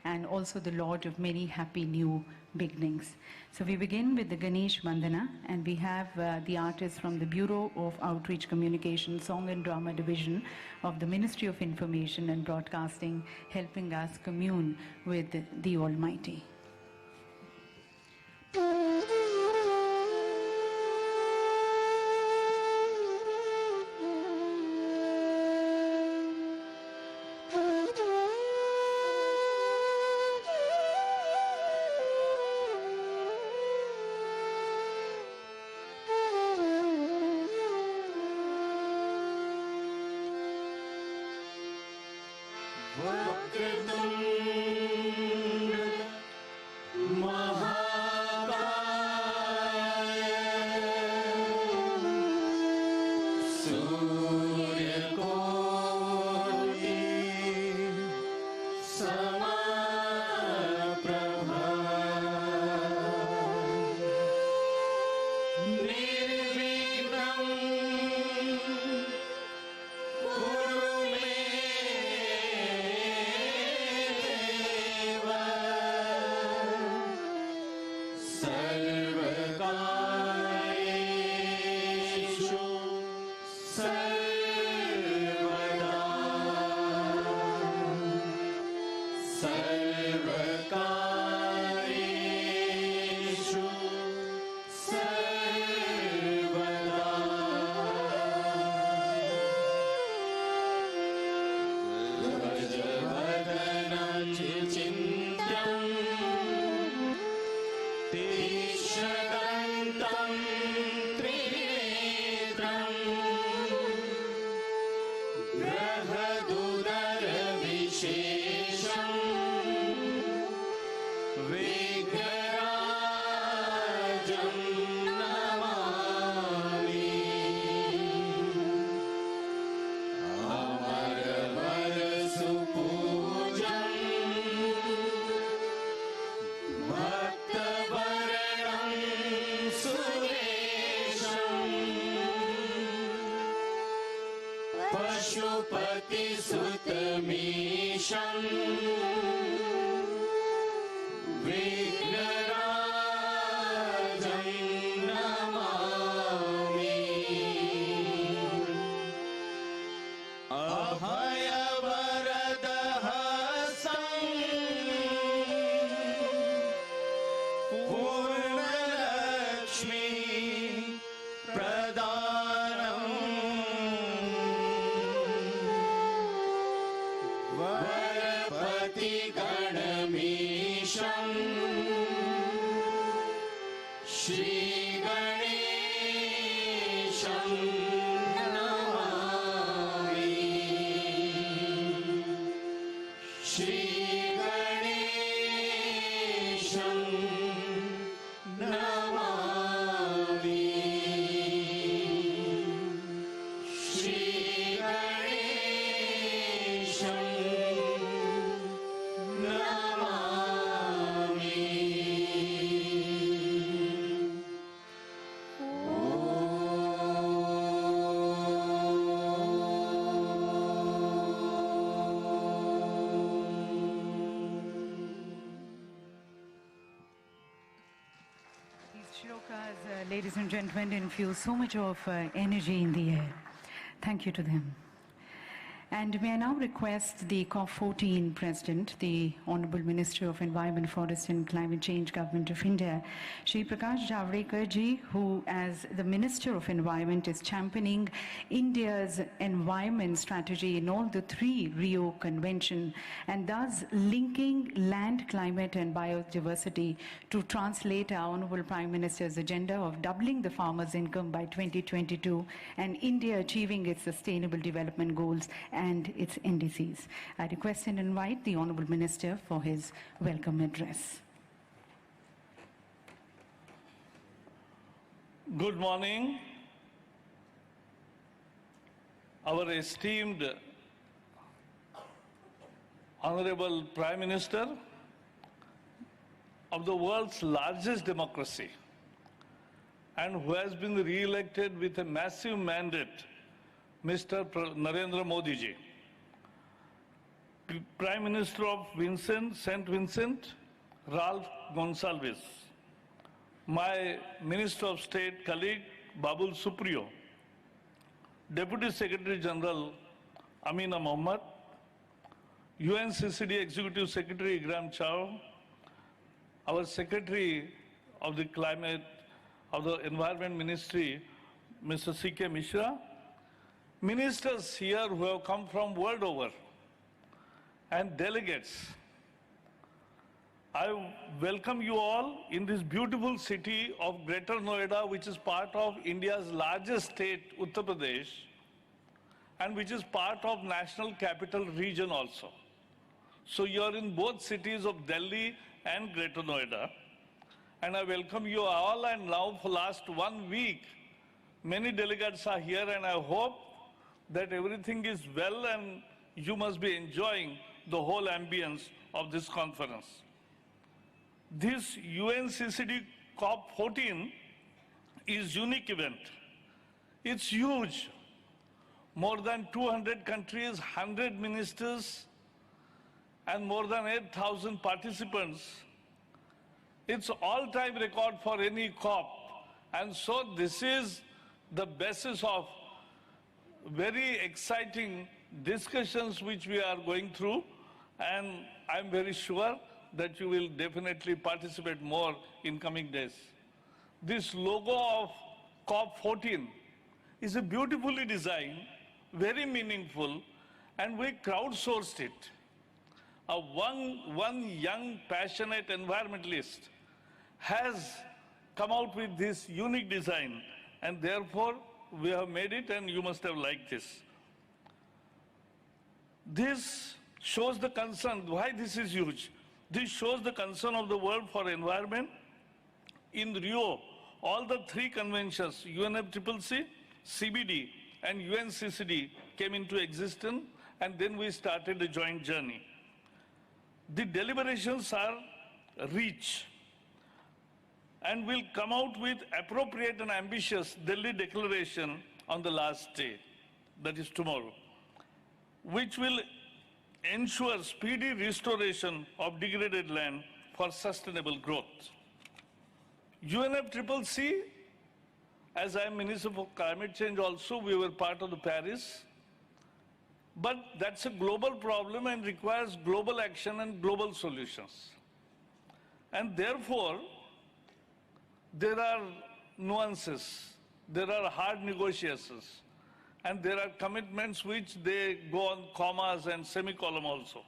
and also the Lord of many happy new beginnings. So we begin with the Ganesh Vandana, and we have the artists from the Bureau of Outreach Communication, Song and Drama Division of the Ministry of Information and Broadcasting helping us commune with the Almighty. Ladies and gentlemen, infuse so much of energy in the air. Thank you to them. And may I now request the COP14 President, the Honorable Minister of Environment, Forest and Climate Change, Government of India, Shri Prakash Javadekar ji, who as the Minister of Environment is championing India's environment strategy in all the three Rio Convention and thus linking land, climate and biodiversity to translate our Honorable Prime Minister's agenda of doubling the farmers' income by 2022 and India achieving its sustainable development goals and its indices. I request and invite the Honourable Minister for his welcome address. Good morning, our esteemed Honorable Prime Minister of the world's largest democracy and who has been re-elected with a massive mandate, Mr. Narendra Modi ji. Prime Minister of St. Vincent, Ralph Gonsalves, my Minister of State colleague, Babul Supriyo, Deputy Secretary General, Amina Mohammed, UNCCD Executive Secretary, Igram Chow, our Secretary of the Environment Ministry, Mr. C.K. Mishra, ministers here who have come from world over, and delegates. I welcome you all in this beautiful city of Greater Noida, which is part of India's largest state, Uttar Pradesh, and which is part of National Capital Region also. So you are in both cities of Delhi and Greater Noida. And I welcome you all, and now for last 1 week, many delegates are here, and I hope that everything is well and you must be enjoying the whole ambience of this conference. This UNCCD COP14 is unique event. It's huge. More than 200 countries, 100 ministers, and more than 8,000 participants. It's all-time record for any COP. And so this is the basis of very exciting discussions which we are going through, and I'm very sure that you will definitely participate more in coming days. This logo of COP14 is a beautifully designed, very meaningful, and we crowdsourced it. One young, passionate environmentalist has come out with this unique design, and therefore we have made it, and you must have liked this. This shows the concern. Why this is huge? This shows the concern of the world for environment. In Rio, all the three conventions, UNFCCC, CBD, and UNCCD came into existence, and then we started a joint journey. The deliberations are rich, and will come out with appropriate and ambitious Delhi Declaration on the last day, that is tomorrow, which will ensure speedy restoration of degraded land for sustainable growth. UNFCCC, as I am Minister for Climate Change also, we were part of the Paris, but that's a global problem and requires global action and global solutions. And therefore, there are nuances, there are hard negotiations, and there are commitments which they go on commas and semicolon also.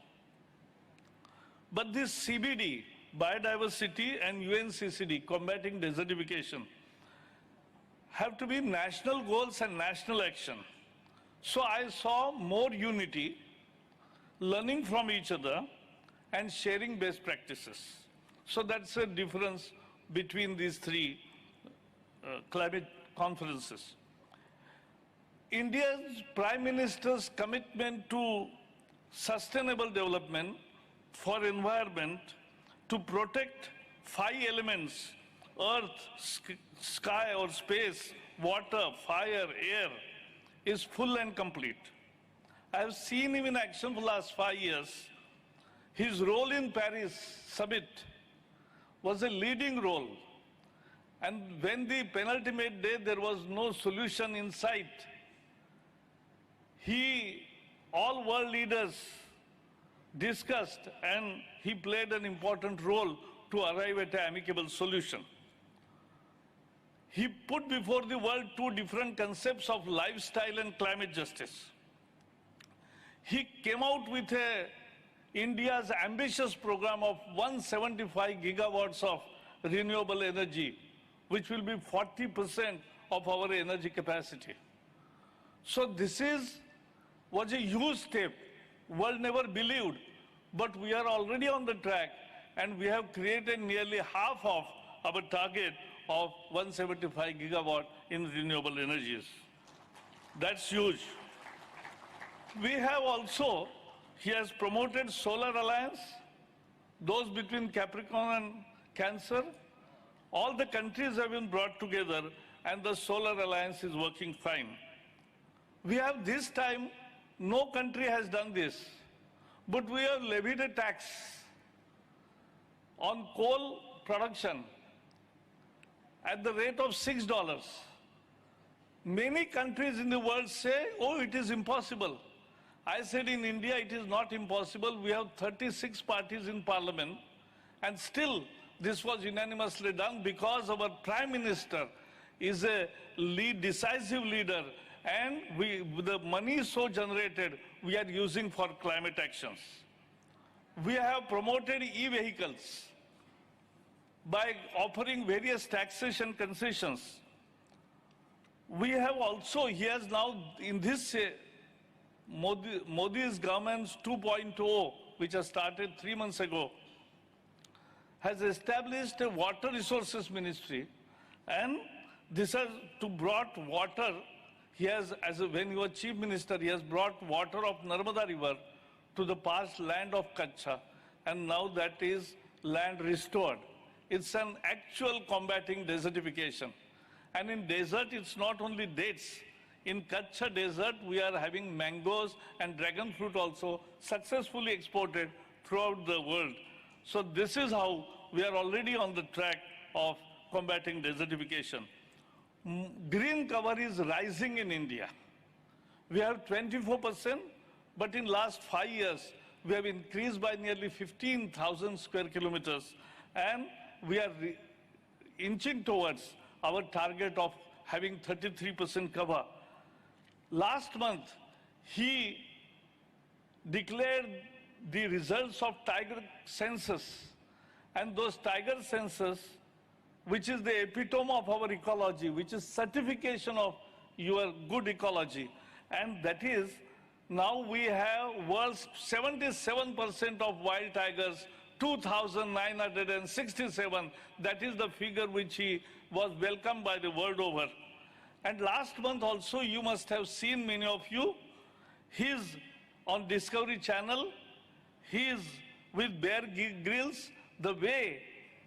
But this CBD, biodiversity, and UNCCD, combating desertification, have to be national goals and national action. So I saw more unity, learning from each other, and sharing best practices. So that's a difference between these three climate conferences. India's Prime Minister's commitment to sustainable development for environment, to protect 5 elements, earth, sky or space, water, fire, air, is full and complete. I have seen him in action for the last 5 years. His role in Paris summit was a leading role. And when the penultimate day there was no solution in sight, all world leaders discussed, and he played an important role to arrive at an amicable solution. He put before the world 2 different concepts of lifestyle and climate justice. He came out with India's ambitious program of 175 gigawatts of renewable energy, which will be 40% of our energy capacity. So this was a huge step. World never believed, but we are already on the track, and we have created nearly half of our target of 175 gigawatt in renewable energies. That's huge. We have also, he has promoted Solar Alliance, those between Capricorn and Cancer. All the countries have been brought together, and the Solar Alliance is working fine. We have this time, no country has done this, But we have levied a tax on coal production at the rate of $6. Many countries in the world say, oh, it is impossible. I said in India it is not impossible. We have 36 parties in parliament, and still this was unanimously done because our Prime Minister is a decisive leader, and the money so generated we are using for climate actions. We have promoted e-vehicles by offering various taxation concessions. We have also, he has now in this Modi's government's 2.0, which has started 3 months ago, has established a water resources ministry, and this has to brought water. He has, when he was chief minister, he has brought water of Narmada river to the past land of Kutch, and now that is land restored. It's an actual combating desertification. And in desert, it's not only dates. In Kutch desert, we are having mangoes and dragon fruit also successfully exported throughout the world. So this is how we are already on the track of combating desertification. Green cover is rising in India. We have 24%, but in last 5 years, we have increased by nearly 15,000 square kilometers, and we are inching towards our target of having 33% cover. Last month, he declared the results of tiger census, and those tiger census, which is the epitome of our ecology, which is certification of your good ecology, and that is, now we have world's 77% of wild tigers, 2,967. That is the figure which he was welcomed by the world over. And last month also, you must have seen, many of you, he's on Discovery Channel, he is with Bear Grylls, the way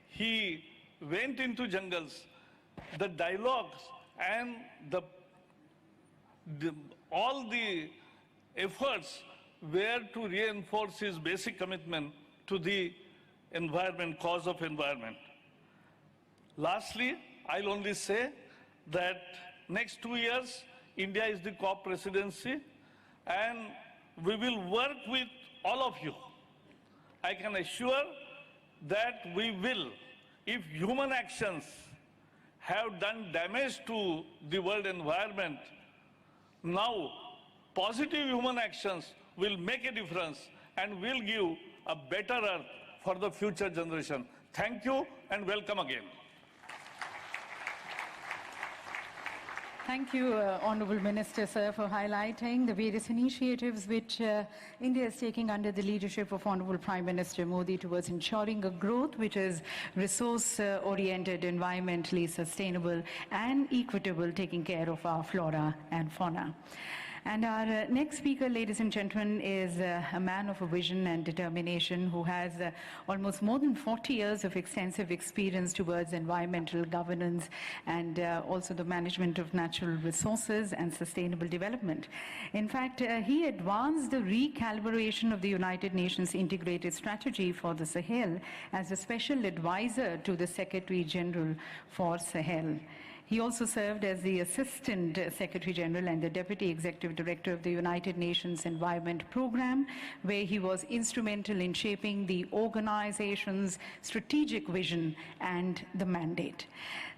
he went into jungles, the dialogues and all the efforts were to reinforce his basic commitment to the environment, cause of environment. Lastly, I'll only say that next 2 years, India is the COP presidency, and we will work with all of you. I can assure that we will, if human actions have done damage to the world environment, now positive human actions will make a difference and will give a better earth for the future generation. Thank you and welcome again. Thank you, Honourable Minister, sir, for highlighting the various initiatives which India is taking under the leadership of Honourable Prime Minister Modi towards ensuring a growth which is resource-oriented, environmentally sustainable and equitable, taking care of our flora and fauna. And our next speaker, ladies and gentlemen, is a man of a vision and determination who has almost more than 40 years of extensive experience towards environmental governance and also the management of natural resources and sustainable development. In fact, he advanced the recalibration of the United Nations Integrated Strategy for the Sahel as a special advisor to the Secretary General for Sahel. He also served as the Assistant Secretary General and the Deputy Executive Director of the United Nations Environment Programme, where he was instrumental in shaping the organization's strategic vision and the mandate.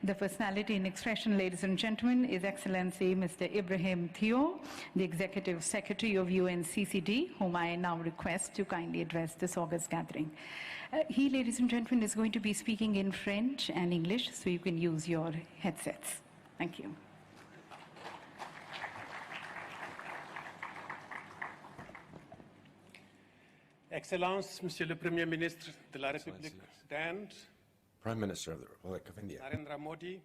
The personality in expression, ladies and gentlemen, is Excellency Mr. Ibrahim Theo, the Executive Secretary of unccd, whom I now request to kindly address this august gathering. He, ladies and gentlemen, is going to be speaking in French and English, so you can use your headsets. Thank you. Excellence, Monsieur le Premier Ministre de la République d'Inde, Prime Minister of the Republic of India, Narendra Modi,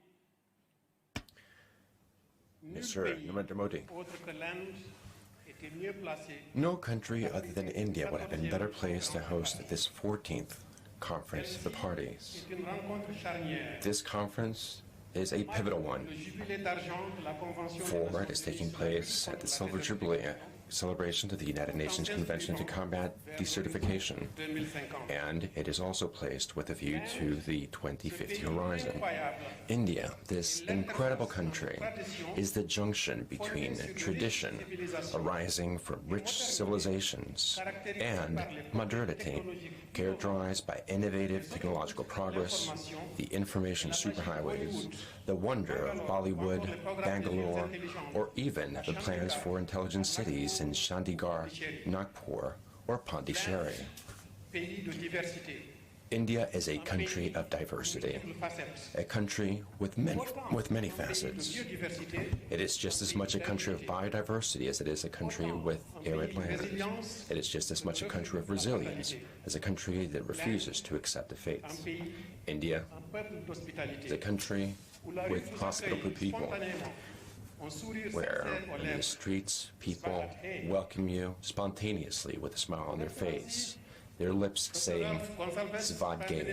Sir Narendra Modi. autre que l'Inde était mieux placé No country other than India would have been better placed to host this 14th Conference of the Parties. une rencontre charnière. This conference is a pivotal one, Le jubilé d'argent de la Convention for it is taking place at the Silver Jubilee celebration of the United Nations Convention to Combat Desertification, and it is also placed with a view to the 2050 horizon. India, this incredible country, is the junction between tradition arising from rich civilizations and modernity, characterized by innovative technological progress, the information superhighways, the wonder of Bollywood, Bangalore, or even the plans for intelligent cities in Chandigarh, Nagpur, or Pondicherry. India is a country of diversity, a country with many facets. It is just as much a country of biodiversity as it is a country with arid land. It is just as much a country of resilience as a country that refuses to accept defeat. India is a country with hospitable people, where in the streets people welcome you spontaneously with a smile on their face, their lips saying Svadgay.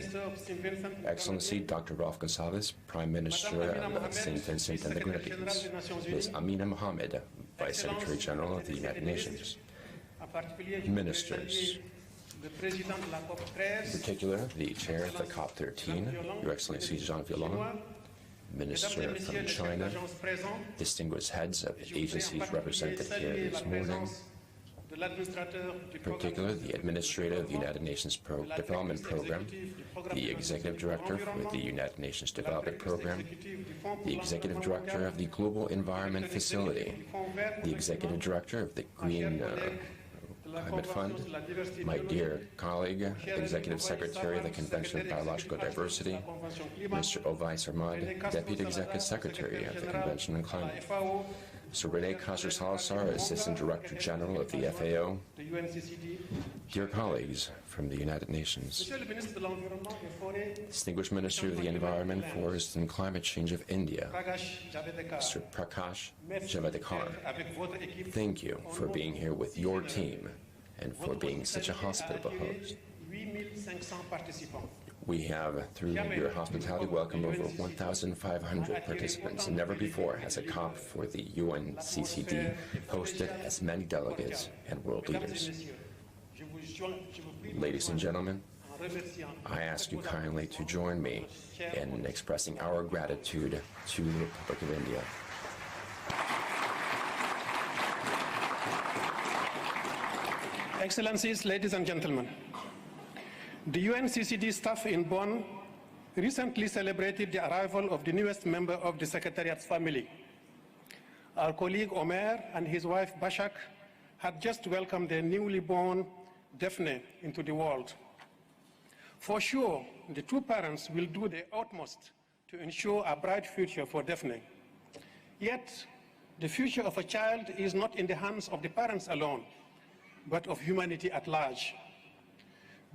Excellency Dr. Ralph Gonsalves, Prime Minister of St. Vincent and the Grenadines, Ms. Amina Mohammed, Vice Secretary General of the United Nations, ministers, in particular the Chair of the COP13, Your Excellency Jean Violon, Minister from China, distinguished heads of agencies represented here this morning, in particular the Administrator of the United Nations Development Program, the Executive Director for the United Nations Development Program, the Executive Director of the Global Environment Facility, the Executive Director of the Green Climate Fund, my dear colleague, Executive Secretary of the Convention of Biological Diversity, Mr. Ovai Sarmad, Deputy Executive Secretary of the Convention on Climate, Mr. Rene Castro-Salazar, Assistant Director General of the FAO, dear colleagues from the United Nations, Distinguished Minister of the Environment, Forest and Climate Change of India, Mr. Prakash Javadekar, thank you for being here with your team and for being such a hospitable host. We have, through your hospitality, welcomed over 1,500 participants, and never before has a COP for the UNCCD hosted as many delegates and world leaders. Ladies and gentlemen, I ask you kindly to join me in expressing our gratitude to the Republic of India. Excellencies, ladies and gentlemen, the UNCCD staff in Bonn recently celebrated the arrival of the newest member of the Secretariat's family. Our colleague Omer and his wife Bashak had just welcomed their newly born Daphne into the world. For sure, the two parents will do their utmost to ensure a bright future for Daphne. Yet, the future of a child is not in the hands of the parents alone, but of humanity at large.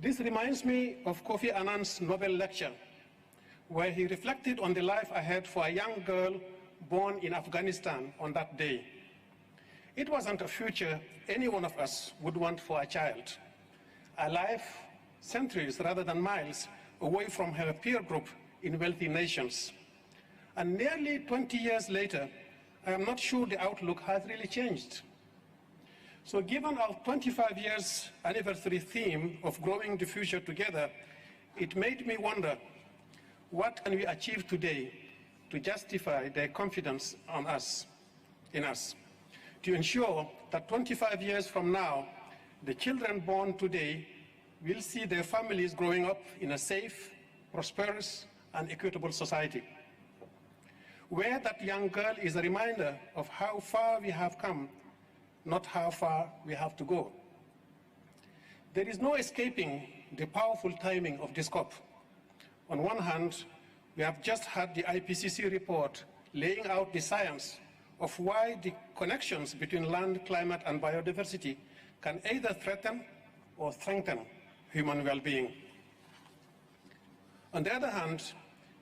This reminds me of Kofi Annan's Nobel lecture, where he reflected on the life ahead for a young girl born in Afghanistan on that day. It wasn't a future any one of us would want for a child, a life centuries rather than miles away from her peer group in wealthy nations. And nearly 20 years later, I am not sure the outlook has really changed. So given our 25 years anniversary theme of growing the future together, it made me wonder, what can we achieve today to justify their confidence in us, to ensure that 25 years from now, the children born today will see their families growing up in a safe, prosperous, and equitable society, where that young girl is a reminder of how far we have come, not how far we have to go. There is no escaping the powerful timing of this COP. On one hand, we have just had the IPCC report laying out the science of why the connections between land, climate, and biodiversity can either threaten or strengthen human well-being. On the other hand,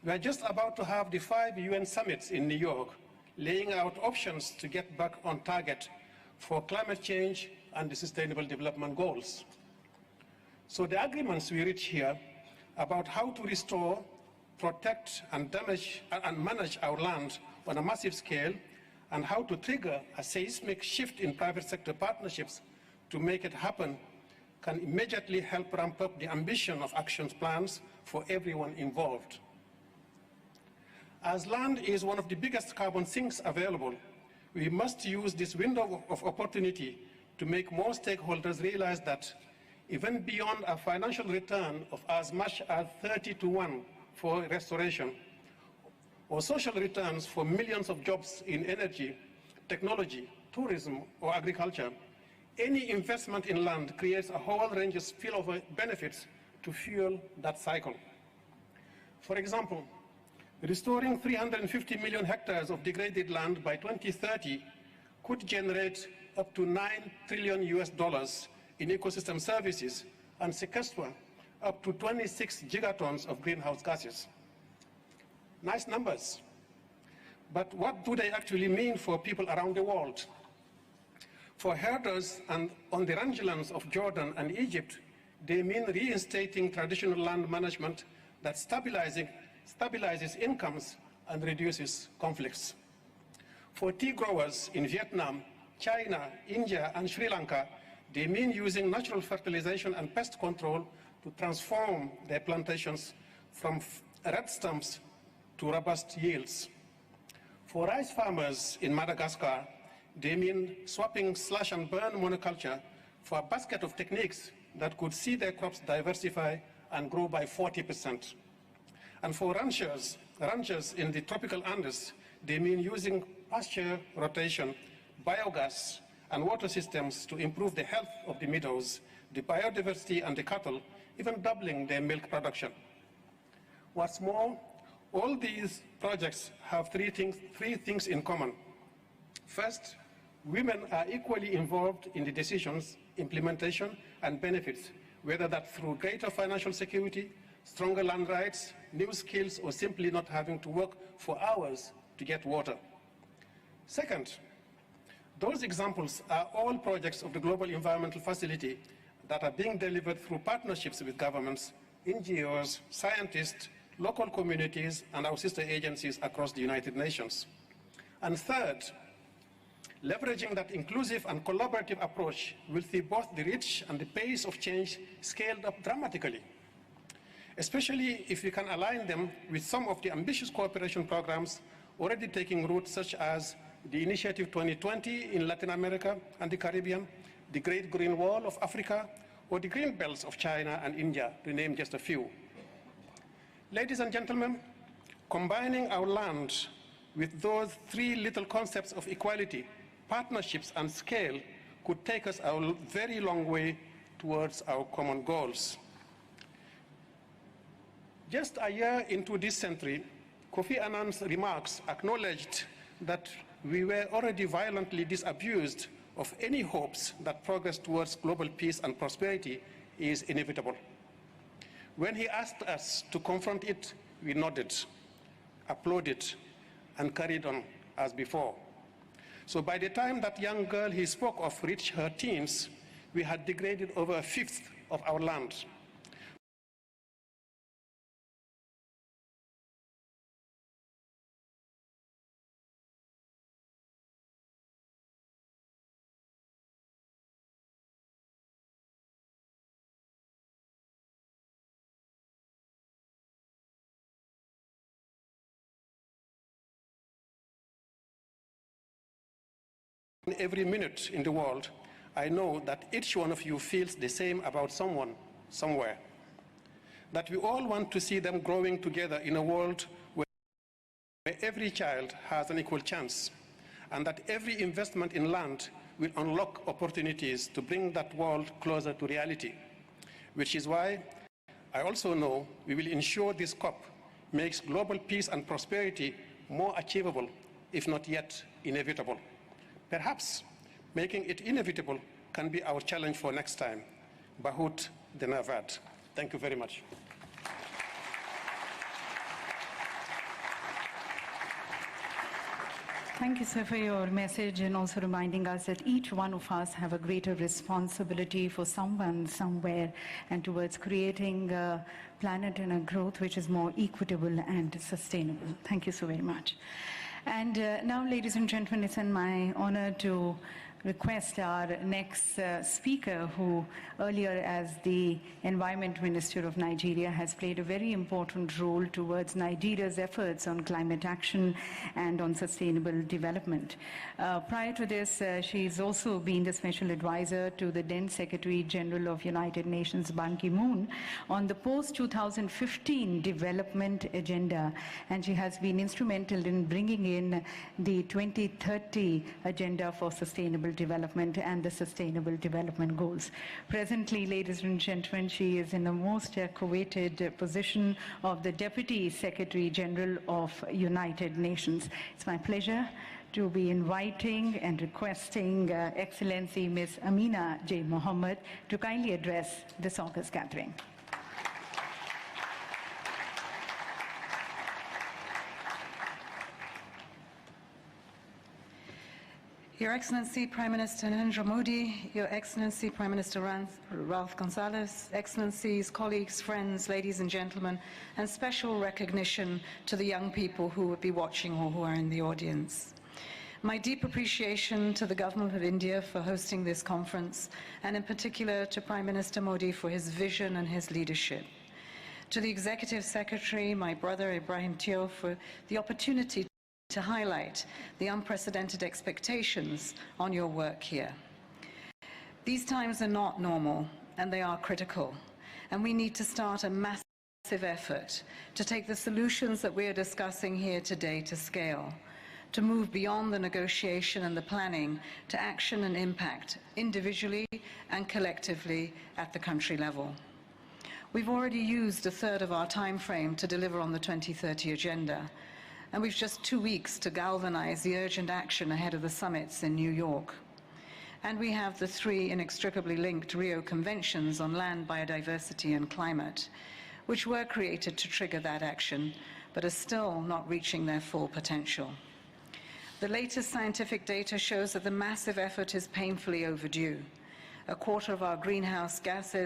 we are just about to have the 5 UN summits in New York, laying out options to get back on target for climate change and the Sustainable Development Goals. So the agreements we reach here about how to restore, protect, and manage our land on a massive scale and how to trigger a seismic shift in private sector partnerships to make it happen can immediately help ramp up the ambition of action plans for everyone involved. As land is one of the biggest carbon sinks available, we must use this window of opportunity to make more stakeholders realize that even beyond a financial return of as much as 30-to-1 for restoration, or social returns for millions of jobs in energy, technology, tourism, or agriculture, any investment in land creates a whole range of spillover benefits to fuel that cycle. For example, restoring 350 million hectares of degraded land by 2030 could generate up to $9 trillion in ecosystem services and sequester up to 26 gigatons of greenhouse gases. Nice numbers, but what do they actually mean for people around the world? For herders and on the rangelands of Jordan and Egypt, they mean reinstating traditional land management that stabilizes incomes and reduces conflicts. For tea growers in Vietnam, China, India, and Sri Lanka, they mean using natural fertilization and pest control to transform their plantations from red stumps to robust yields. For rice farmers in Madagascar, they mean swapping slash and burn monoculture for a basket of techniques that could see their crops diversify and grow by 40%. And for ranchers in the tropical Andes, they mean using pasture rotation, biogas, and water systems to improve the health of the meadows, the biodiversity, and the cattle, even doubling their milk production. What's more, all these projects have three things in common. First, women are equally involved in the decisions, implementation, and benefits, whether that's through greater financial security, stronger land rights, new skills, or simply not having to work for hours to get water. Second, those examples are all projects of the Global Environmental Facility that are being delivered through partnerships with governments, NGOs, scientists, local communities, and our sister agencies across the United Nations. And third, leveraging that inclusive and collaborative approach will see both the reach and the pace of change scaled up dramatically, especially if we can align them with some of the ambitious cooperation programs already taking root, such as the Initiative 2020 in Latin America and the Caribbean, the Great Green Wall of Africa, or the Green Belts of China and India, to name just a few. Ladies and gentlemen, combining our land with those three little concepts of equality, partnerships, and scale could take us a very long way towards our common goals. Just a year into this century, Kofi Annan's remarks acknowledged that we were already violently disabused of any hopes that progress towards global peace and prosperity is inevitable. When he asked us to confront it, we nodded, applauded, and carried on as before. So by the time that young girl he spoke of reached her teens, we had degraded over a fifth of our land. Every minute in the world, I know that each one of you feels the same about someone, somewhere. That we all want to see them growing together in a world where every child has an equal chance, and that every investment in land will unlock opportunities to bring that world closer to reality. Which is why I also know we will ensure this COP makes global peace and prosperity more achievable, if not yet inevitable. Perhaps making it inevitable can be our challenge for next time. Bahut Denavad. Thank you very much. Thank you, sir, for your message, and also reminding us that each one of us have a greater responsibility for someone, somewhere, and towards creating a planet and a growth which is more equitable and sustainable. Thank you so very much. And now, ladies and gentlemen, it's my honor to request our next speaker, who earlier as the Environment Minister of Nigeria has played a very important role towards Nigeria's efforts on climate action and on sustainable development. Prior to this, she's also been the Special Advisor to the then Secretary General of United Nations, Ban Ki-moon, on the post-2015 development agenda, and she has been instrumental in bringing in the 2030 agenda for sustainable development and the Sustainable Development Goals. Presently, ladies and gentlemen, she is in the most coveted position of the Deputy Secretary General of United Nations. It's my pleasure to be inviting and requesting Excellency Ms. Amina J. Mohammed to kindly address this August gathering. Your Excellency Prime Minister Narendra Modi, Your Excellency Prime Minister Ralph Gonsalves, Excellencies, colleagues, friends, ladies and gentlemen, and special recognition to the young people who would be watching or who are in the audience. My deep appreciation to the Government of India for hosting this conference, and in particular to Prime Minister Modi for his vision and his leadership. To the Executive Secretary, my brother Ibrahim Tio, for the opportunity to highlight the unprecedented expectations on your work here. These times are not normal, and they are critical, and we need to start a massive effort to take the solutions that we are discussing here today to scale, to move beyond the negotiation and the planning to action and impact individually and collectively at the country level. We've already used a third of our time frame to deliver on the 2030 agenda, and we've just 2 weeks to galvanize the urgent action ahead of the summits in New York. And we have the 3 inextricably linked Rio Conventions on land, biodiversity, and climate, which were created to trigger that action, but are still not reaching their full potential. The latest scientific data shows that the massive effort is painfully overdue. A quarter of our greenhouse gas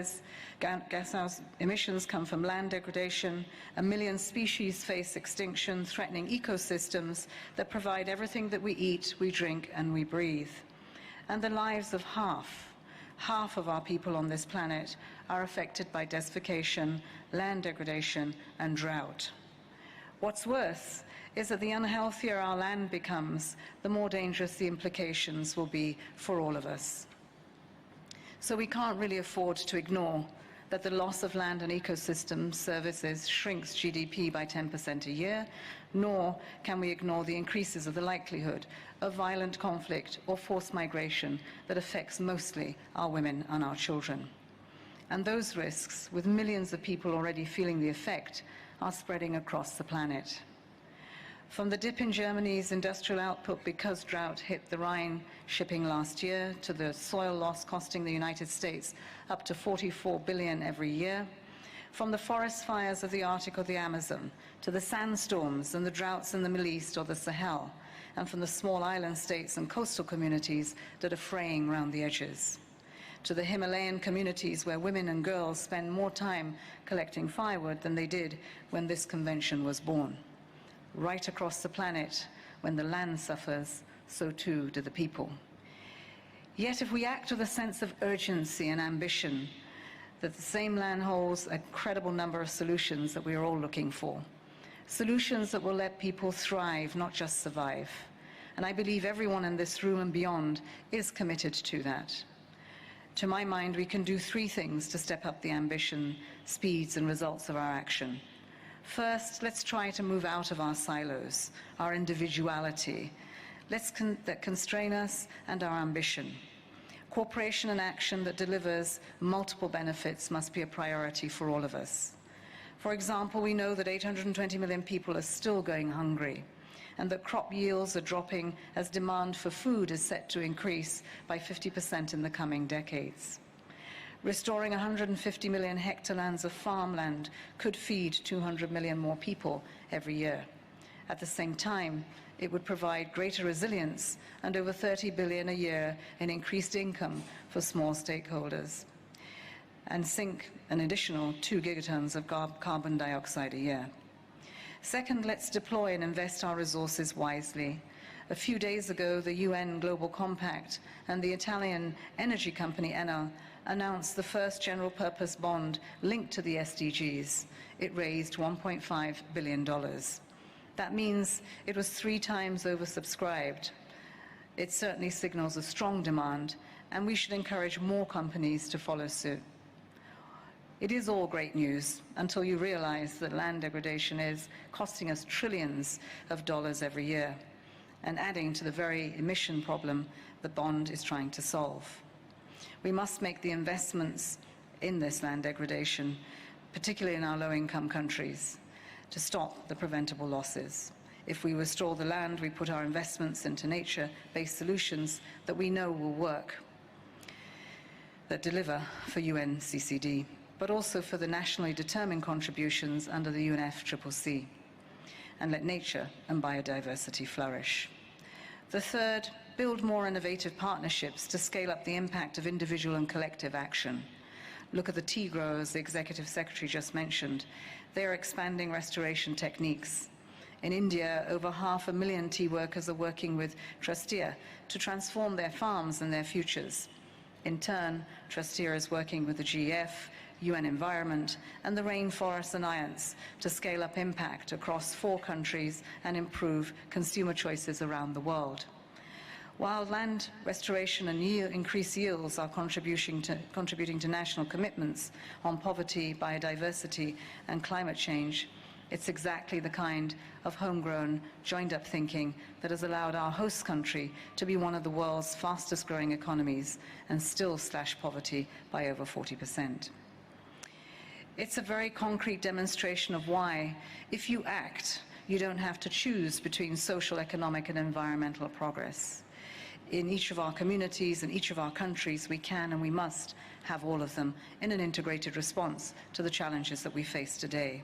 emissions come from land degradation. 1 million species face extinction, threatening ecosystems that provide everything that we eat, we drink, and we breathe. And the lives of half of our people on this planet are affected by desertification, land degradation, and drought. What's worse is that the unhealthier our land becomes, the more dangerous the implications will be for all of us. So we can't really afford to ignore that the loss of land and ecosystem services shrinks GDP by 10% a year, nor can we ignore the increases of the likelihood of violent conflict or forced migration that affects mostly our women and our children. And those risks, with millions of people already feeling the effect, are spreading across the planet. From the dip in Germany's industrial output because drought hit the Rhine shipping last year, to the soil loss costing the United States up to $44 billion every year, from the forest fires of the Arctic or the Amazon, to the sandstorms and the droughts in the Middle East or the Sahel, and from the small island states and coastal communities that are fraying around the edges, to the Himalayan communities where women and girls spend more time collecting firewood than they did when this convention was born. Right across the planet, when the land suffers, so too do the people. Yet if we act with a sense of urgency and ambition, that the same land holds a credible number of solutions that we are all looking for. Solutions that will let people thrive, not just survive. And I believe everyone in this room and beyond is committed to that. To my mind, we can do 3 things to step up the ambition, speeds, and results of our action. First, let's try to move out of our silos, our individuality, that constrain us, and our ambition. Cooperation and action that delivers multiple benefits must be a priority for all of us. For example, we know that 820 million people are still going hungry, and that crop yields are dropping as demand for food is set to increase by 50% in the coming decades. Restoring 150 million hectares of farmland could feed 200 million more people every year. At the same time, it would provide greater resilience and over 30 billion a year in increased income for small stakeholders, and sink an additional 2 gigatons of carbon dioxide a year. Second, let's deploy and invest our resources wisely. A few days ago, the UN Global Compact and the Italian energy company Enel announced the first general purpose bond linked to the SDGs. It raised $1.5 billion. That means it was 3 times oversubscribed. It certainly signals a strong demand, and we should encourage more companies to follow suit. It is all great news until you realize that land degradation is costing us trillions of dollars every year and adding to the very emission problem the bond is trying to solve. We must make the investments in this land degradation, particularly in our low-income countries, to stop the preventable losses. If we restore the land, we put our investments into nature-based solutions that we know will work, that deliver for UNCCD, but also for the nationally determined contributions under the UNFCCC, and let nature and biodiversity flourish. The third, build more innovative partnerships to scale up the impact of individual and collective action. Look at the tea growers the Executive Secretary just mentioned. They are expanding restoration techniques. In India, over 500,000 tea workers are working with Trustia to transform their farms and their futures. In turn, Trustia is working with the GEF, UN Environment, and the Rainforest Alliance to scale up impact across 4 countries and improve consumer choices around the world. While land restoration and increased yields are contributing to national commitments on poverty, biodiversity, and climate change, it's exactly the kind of homegrown, joined-up thinking that has allowed our host country to be one of the world's fastest-growing economies and still slash poverty by over 40%. It's a very concrete demonstration of why, if you act, you don't have to choose between social, economic, and environmental progress. In each of our communities and each of our countries, we can and we must have all of them in an integrated response to the challenges that we face today.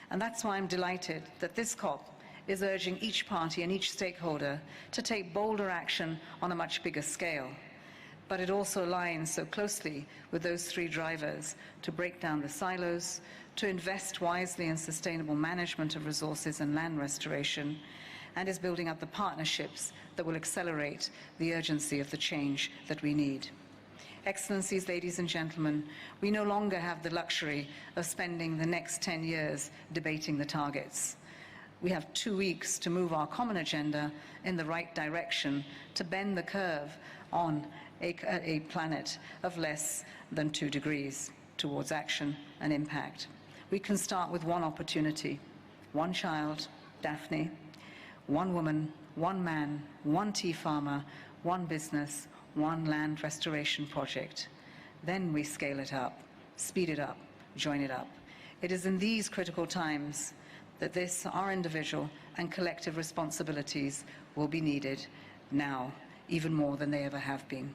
And that's why I'm delighted that this COP is urging each party and each stakeholder to take bolder action on a much bigger scale. But it also aligns so closely with those 3 drivers to break down the silos, to invest wisely in sustainable management of resources and land restoration, and is building up the partnerships that will accelerate the urgency of the change that we need. Excellencies, ladies and gentlemen, we no longer have the luxury of spending the next 10 years debating the targets. We have 2 weeks to move our common agenda in the right direction to bend the curve on a planet of less than 2 degrees towards action and impact. We can start with one opportunity, one child, Daphne, one woman, one man, one tea farmer, one business, one land restoration project. Then we scale it up, speed it up, join it up. It is in these critical times that our individual and collective responsibilities will be needed now, even more than they ever have been.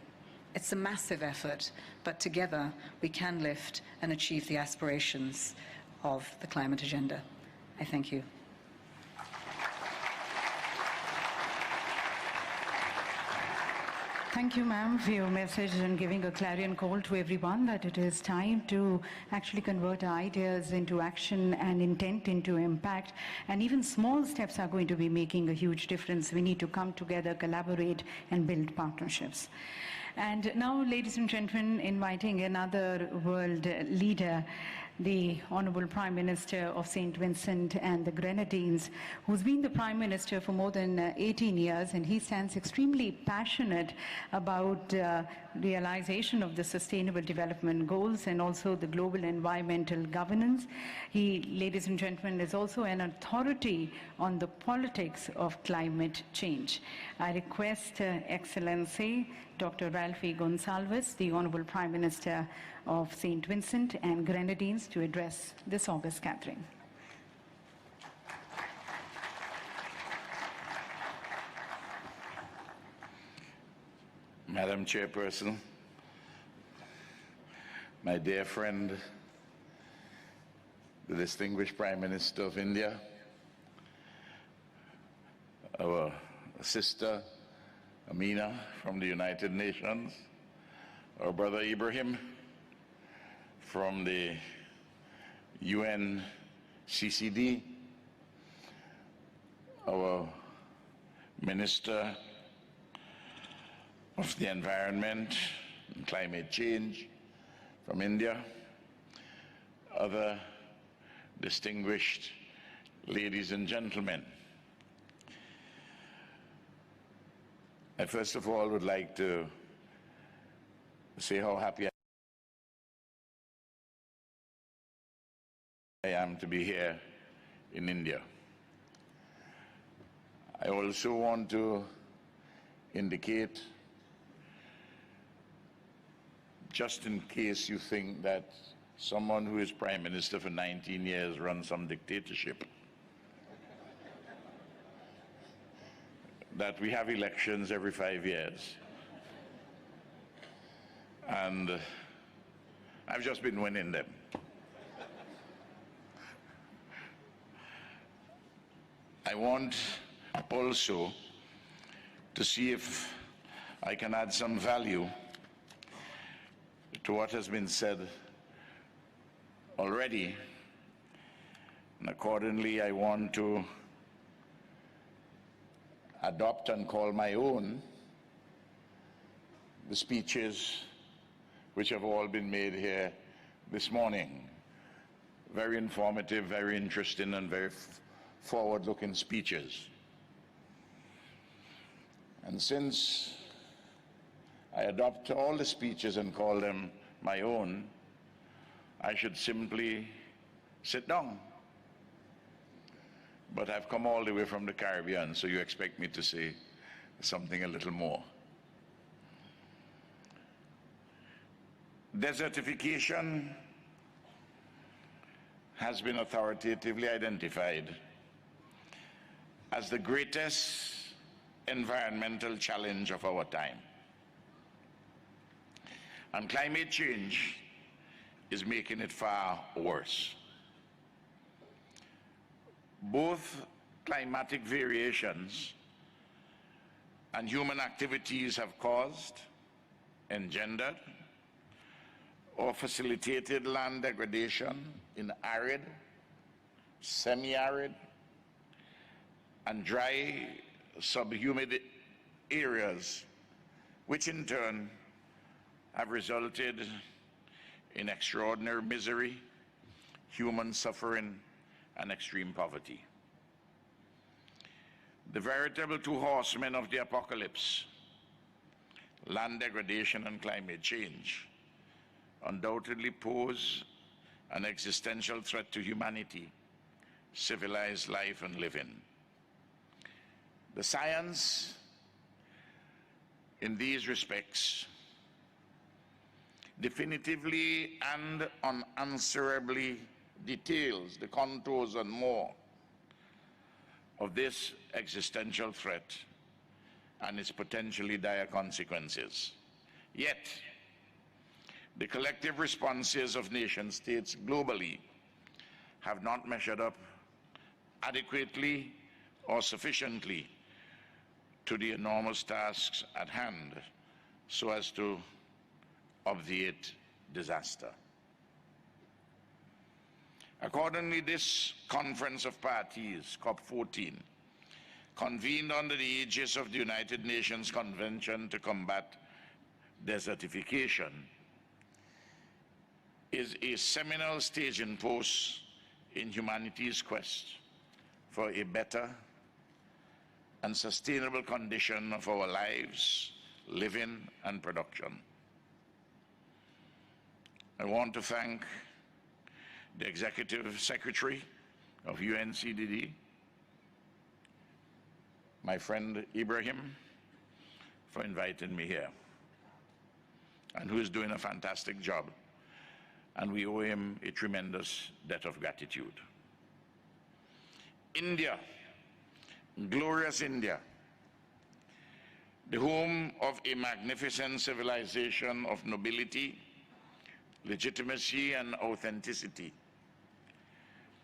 It's a massive effort, but together we can lift and achieve the aspirations of the climate agenda. I thank you. Thank you, ma'am, for your message and giving a clarion call to everyone that it is time to actually convert ideas into action and intent into impact. And even small steps are going to be making a huge difference. We need to come together, collaborate, and build partnerships. And now, ladies and gentlemen, inviting another world leader, the Honorable Prime Minister of St. Vincent and the Grenadines, who's been the Prime Minister for more than 18 years, and he stands extremely passionate about realization of the Sustainable Development Goals and also the global environmental governance. He, ladies and gentlemen, is also an authority on the politics of climate change. I request Excellency Dr. Ralphie Gonsalves, the Honorable Prime Minister of St. Vincent and Grenadines, to address this august gathering. Madam Chairperson, my dear friend, the distinguished Prime Minister of India, our sister Amina from the United Nations, our brother Ibrahim from the UNCCD, our Minister of the Environment and Climate Change from India, other distinguished ladies and gentlemen. I first of all would like to say how happy I am to be here in India. I also want to indicate, just in case you think that someone who is Prime Minister for 19 years runs some dictatorship, that we have elections every 5 years. And I've just been winning them. I want also to see if I can add some value to what has been said already. And accordingly, I want to adopt and call my own the speeches which have all been made here this morning. Very informative, very interesting, and very forward-looking speeches. And since I adopt all the speeches and call them my own, I should simply sit down. But I've come all the way from the Caribbean, so you expect me to say something a little more. Desertification has been authoritatively identified as the greatest environmental challenge of our time. And climate change is making it far worse. Both climatic variations and human activities have caused, engendered, or facilitated land degradation in arid, semi-arid, and dry subhumid areas, which in turn have resulted in extraordinary misery, human suffering, and extreme poverty. The veritable two horsemen of the apocalypse, land degradation and climate change, undoubtedly pose an existential threat to humanity, civilized life and living. The science in these respects definitively and unanswerably details the contours and more of this existential threat and its potentially dire consequences. Yet, the collective responses of nation states globally have not measured up adequately or sufficiently to the enormous tasks at hand so as to obviate disaster. Accordingly, this Conference of Parties, COP14, convened under the aegis of the United Nations Convention to Combat Desertification, is a seminal staging post in humanity's quest for a better and sustainable condition of our lives, living, and production. I want to thank the Executive Secretary of UNCDD, my friend Ibrahim, for inviting me here, and who is doing a fantastic job. And we owe him a tremendous debt of gratitude. India, glorious India, the home of a magnificent civilization of nobility, legitimacy, and authenticity,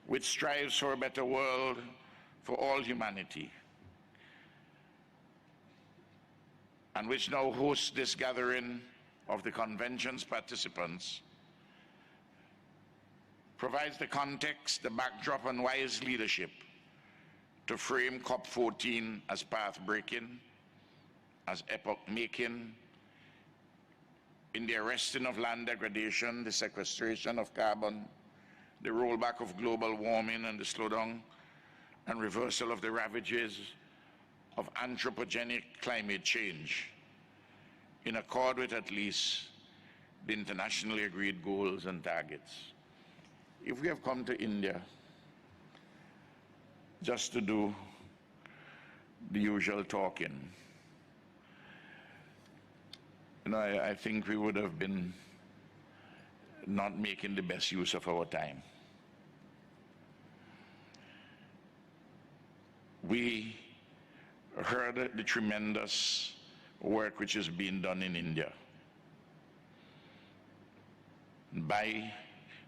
which strives for a better world for all humanity, and which now hosts this gathering of the convention's participants, provides the context, the backdrop, and wise leadership to frame COP14 as path-breaking, as epoch-making, in the arresting of land degradation, the sequestration of carbon, the rollback of global warming and the slowdown and reversal of the ravages of anthropogenic climate change, in accord with at least the internationally agreed goals and targets. If we have come to India just to do the usual talking, I think we would have been not making the best use of our time. We heard the tremendous work which is being done in India by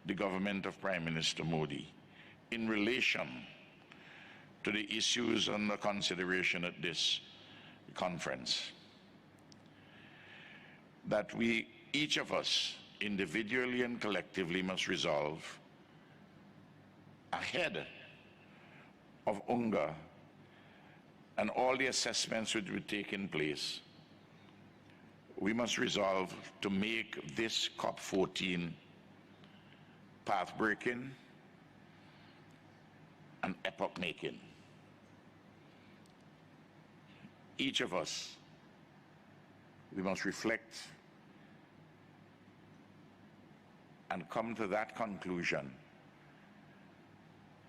the government of Prime Minister Modi in relation to the issues under consideration at this conference. That we, each of us, individually and collectively, must resolve ahead of UNGA and all the assessments which will take in place. We must resolve to make this COP14 path-breaking and epoch-making. Each of us, we must reflect and come to that conclusion.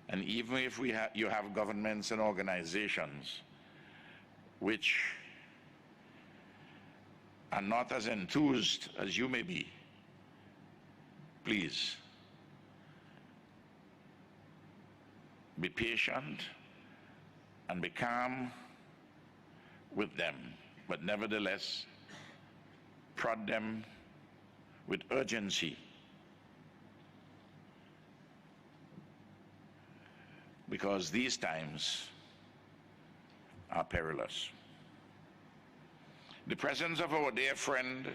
And even if you have governments and organizations which are not as enthused as you may be, please be patient and be calm with them, but nevertheless prod them with urgency, because these times are perilous. The presence of our dear friend,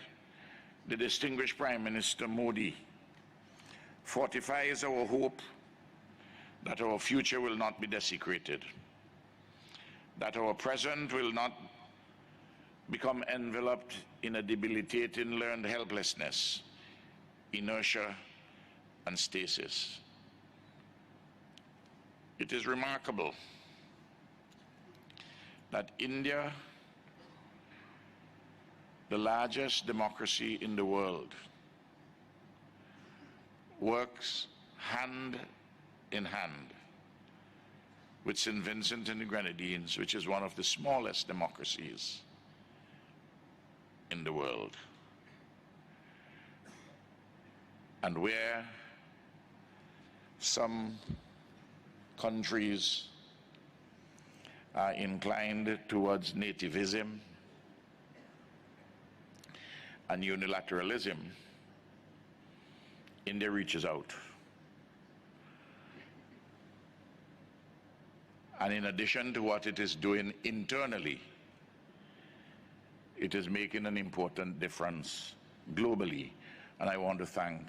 the distinguished Prime Minister Modi, fortifies our hope that our future will not be desecrated, that our present will not become enveloped in a debilitating learned helplessness, inertia, and stasis. It is remarkable that India, the largest democracy in the world, works hand in hand with St. Vincent and the Grenadines, which is one of the smallest democracies in the world, and where some countries are inclined towards nativism and unilateralism, India reaches out. And in addition to what it is doing internally, it is making an important difference globally. And I want to thank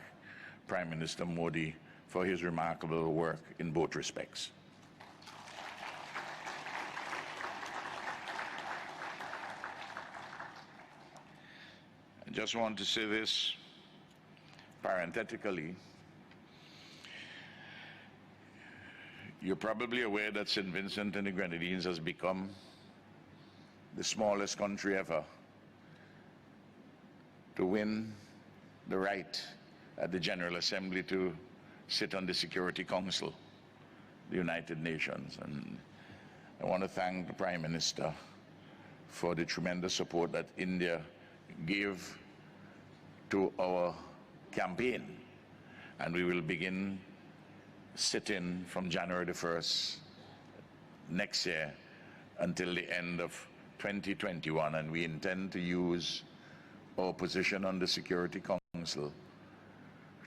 Prime Minister Modi for his remarkable work in both respects. I just want to say this parenthetically. You're probably aware that St. Vincent and the Grenadines has become the smallest country ever to win the right at the General Assembly to sit on the Security Council, the United Nations. And I want to thank the Prime Minister for the tremendous support that India gave to our campaign. And we will begin sitting from January the 1st next year until the end of 2021. And we intend to use our position on the Security Council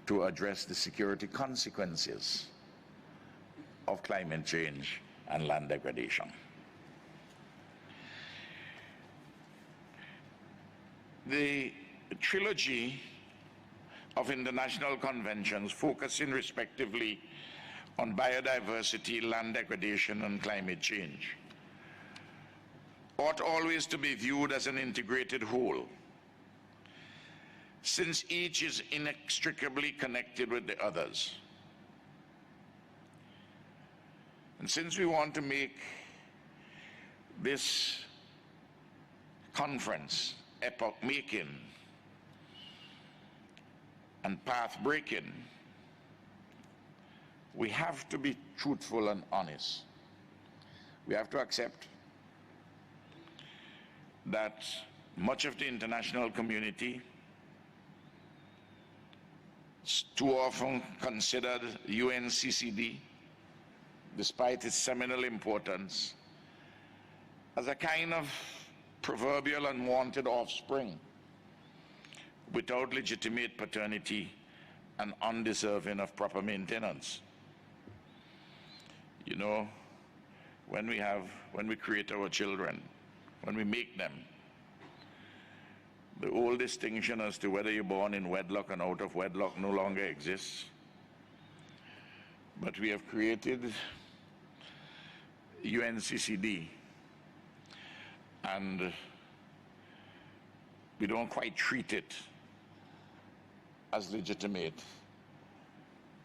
to address the security consequences of climate change and land degradation. The trilogy of international conventions focusing respectively on biodiversity, land degradation, and climate change ought always to be viewed as an integrated whole, since each is inextricably connected with the others. And since we want to make this conference epoch-making and path-breaking, we have to be truthful and honest. We have to accept that much of the international community is too often considered UNCCD, despite its seminal importance, as a kind of proverbial unwanted offspring without legitimate paternity and undeserving of proper maintenance. You know, when we create our children, when we make them, the old distinction as to whether you're born in wedlock and out of wedlock no longer exists. But we have created UNCCD, and we don't quite treat it as legitimate,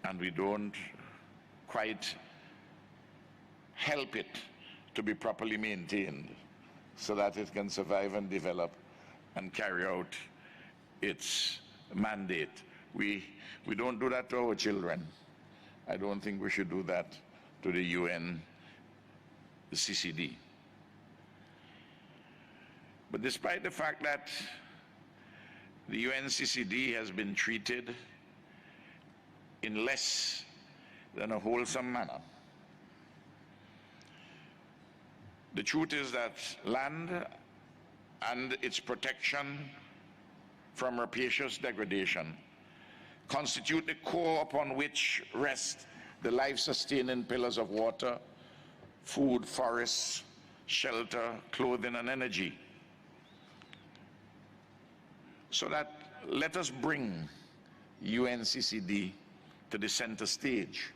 and we don't quite help it to be properly maintained so that it can survive and develop and carry out its mandate. We don't do that to our children. I don't think we should do that to the UNCCD. But despite the fact that the UNCCD has been treated in less than a wholesome manner, the truth is that land and its protection from rapacious degradation constitute the core upon which rest the life-sustaining pillars of water, food, forests, shelter, clothing, and energy. So that let us bring UNCCD to the center stage.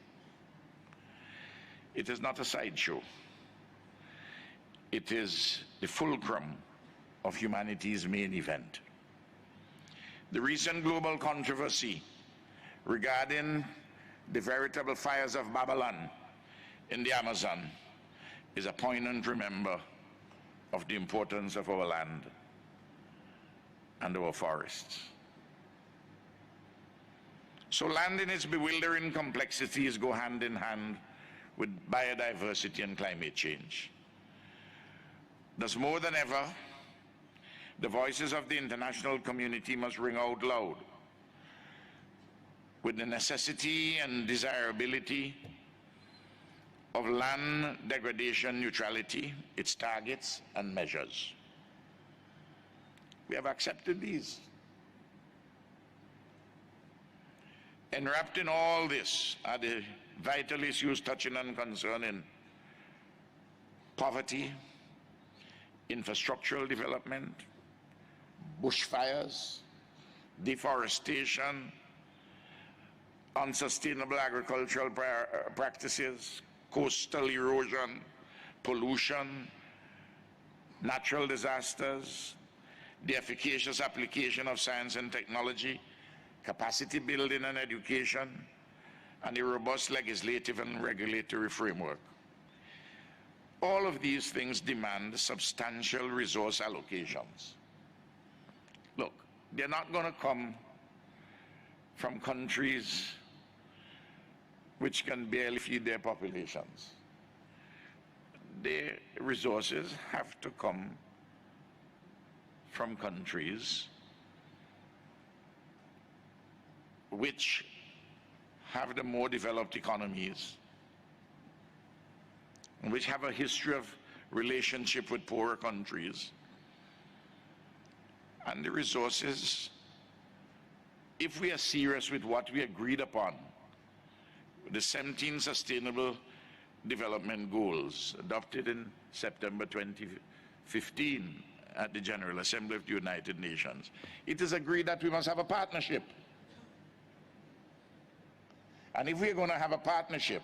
It is not a sideshow. It is the fulcrum of humanity's main event. The recent global controversy regarding the veritable fires of Babylon in the Amazon is a poignant reminder of the importance of our land and our forests. So land in its bewildering complexities go hand in hand with biodiversity and climate change. Thus, more than ever, the voices of the international community must ring out loud with the necessity and desirability of land degradation neutrality, its targets and measures. We have accepted these. Enwrapped in all this are the vital issues touching and concerning poverty, infrastructural development, bushfires, deforestation, unsustainable agricultural practices, coastal erosion, pollution, natural disasters, the efficacious application of science and technology, capacity building and education, and a robust legislative and regulatory framework. All of these things demand substantial resource allocations. Look, they're not going to come from countries which can barely feed their populations. Their resources have to come from countries which have the more developed economies, which have a history of relationship with poorer countries. And the resources, if we are serious with what we agreed upon, the 17 Sustainable Development Goals adopted in September 2015 at the General Assembly of the United Nations, it is agreed that we must have a partnership. And if we're going to have a partnership,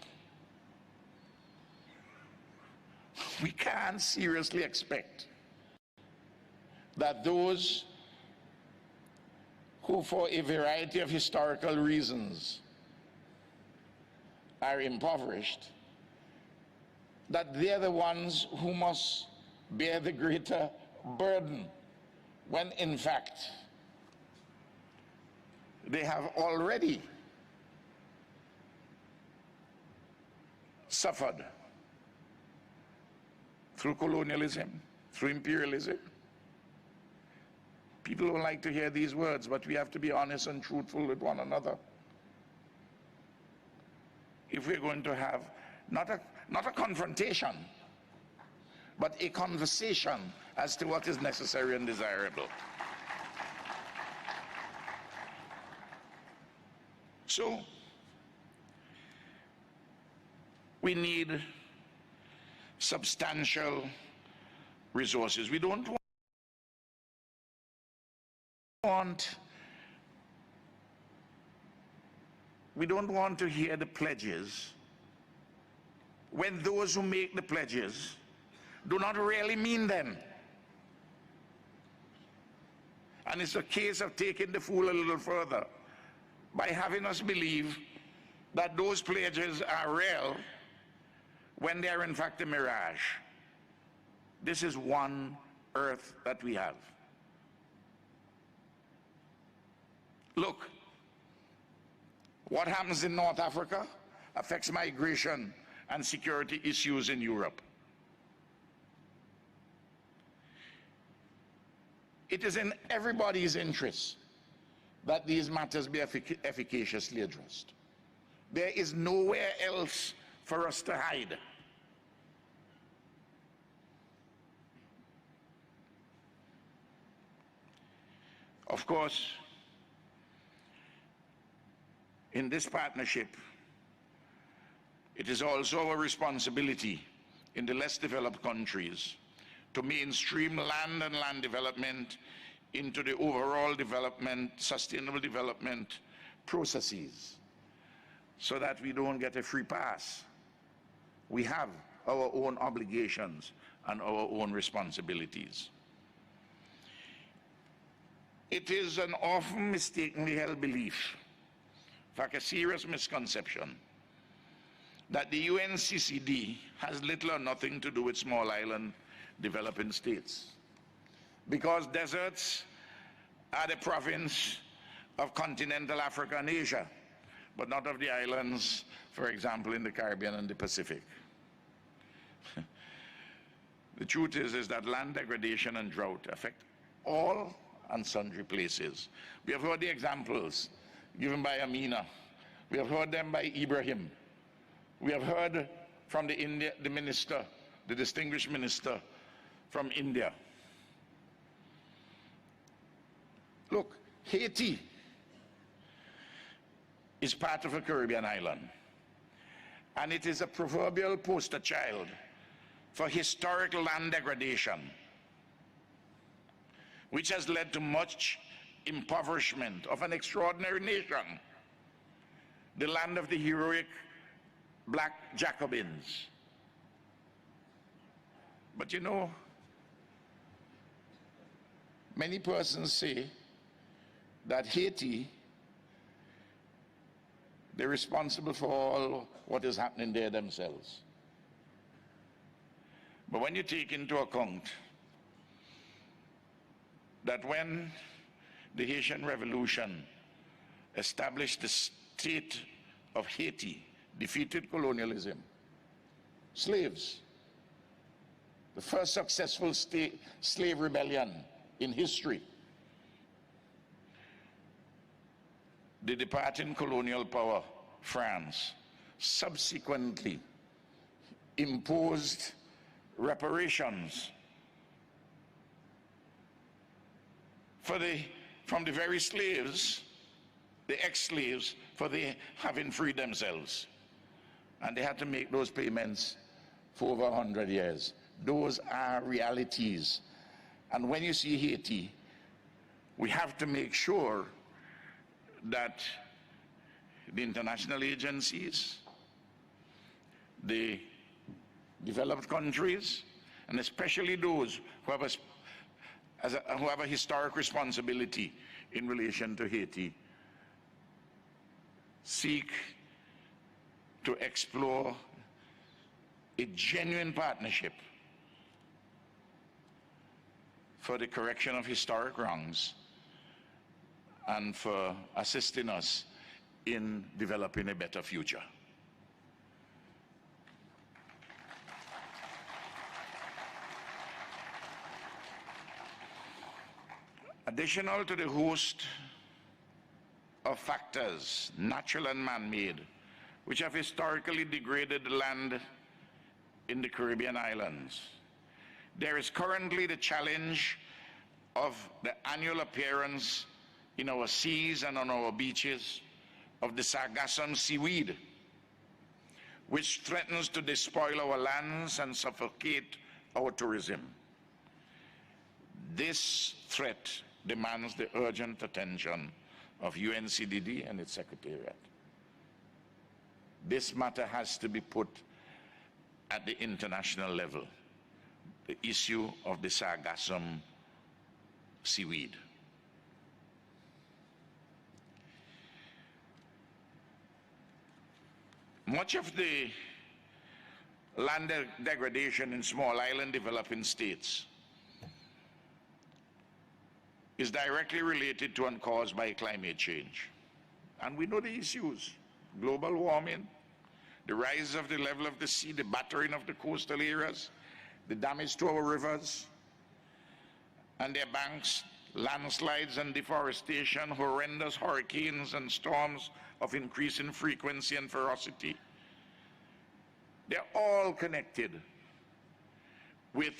we can't seriously expect that those who, for a variety of historical reasons, are impoverished, that they're the ones who must bear the greater burden, when in fact they have already suffered through colonialism, through imperialism. People don't like to hear these words, but we have to be honest and truthful with one another. If we're going to have not a confrontation, but a conversation as to what is necessary and desirable. So, we need substantial resources. We don't want to hear the pledges when those who make the pledges do not really mean them. And it's a case of taking the fool a little further by having us believe that those pledges are real when they are in fact a mirage. This is one earth that we have. Look, what happens in North Africa affects migration and security issues in Europe. It is in everybody's interest that these matters be efficaciously addressed. There is nowhere else for us to hide. Of course, in this partnership, it is also a responsibility in the less developed countries to mainstream land and land development into the overall development, sustainable development processes, so that we don't get a free pass. We have our own obligations and our own responsibilities. It is an often mistakenly held belief, in fact a serious misconception, that the UNCCD has little or nothing to do with small island developing states, because deserts are the province of continental Africa and Asia, but not of the islands, for example, in the Caribbean and the Pacific. The truth is that land degradation and drought affect all and sundry places. We have heard the examples given by Amina. We have heard them by Ibrahim. We have heard from the minister, the distinguished minister from India. Look, Haiti is part of a Caribbean island, and it is a proverbial poster child for historic land degradation, which has led to much impoverishment of an extraordinary nation, the land of the heroic black Jacobins. But you know, many persons say that Haiti, they're responsible for all what is happening there themselves. But when you take into account that when the Haitian Revolution established the state of Haiti, defeated colonialism, slaves, the first successful slave rebellion in history, the departing colonial power, France, subsequently imposed reparations from the very slaves, the ex-slaves, for they having freed themselves. And they had to make those payments for over 100 years. Those are realities. And when you see Haiti, we have to make sure that the international agencies, the developed countries, and especially those who have a historic responsibility in relation to Haiti, seek to explore a genuine partnership for the correction of historic wrongs and for assisting us in developing a better future. Additional to the host of factors, natural and man-made, which have historically degraded the land in the Caribbean islands, there is currently the challenge of the annual appearance in our seas and on our beaches of the sargassum seaweed, which threatens to despoil our lands and suffocate our tourism. This threat demands the urgent attention of UNCDD and its Secretariat. This matter has to be put at the international level, the issue of the sargassum seaweed. Much of the land degradation in small island developing states is directly related to and caused by climate change. And we know the issues: global warming, the rise of the level of the sea, the battering of the coastal areas, the damage to our rivers and their banks, landslides and deforestation, horrendous hurricanes and storms of increasing frequency and ferocity. They're all connected with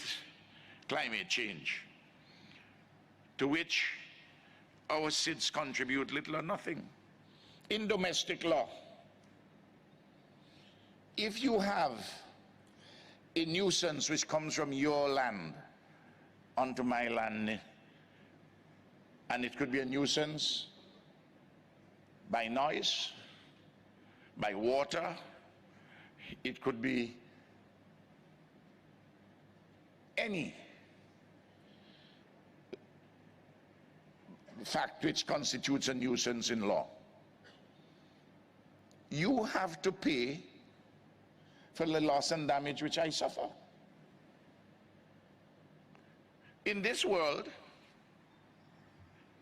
climate change, to which our SIDS contribute little or nothing. In domestic law, if you have a nuisance which comes from your land onto my land, and it could be a nuisance by noise, by water, it could be any fact which constitutes a nuisance in law. You have to pay for the loss and damage which I suffer. In this world,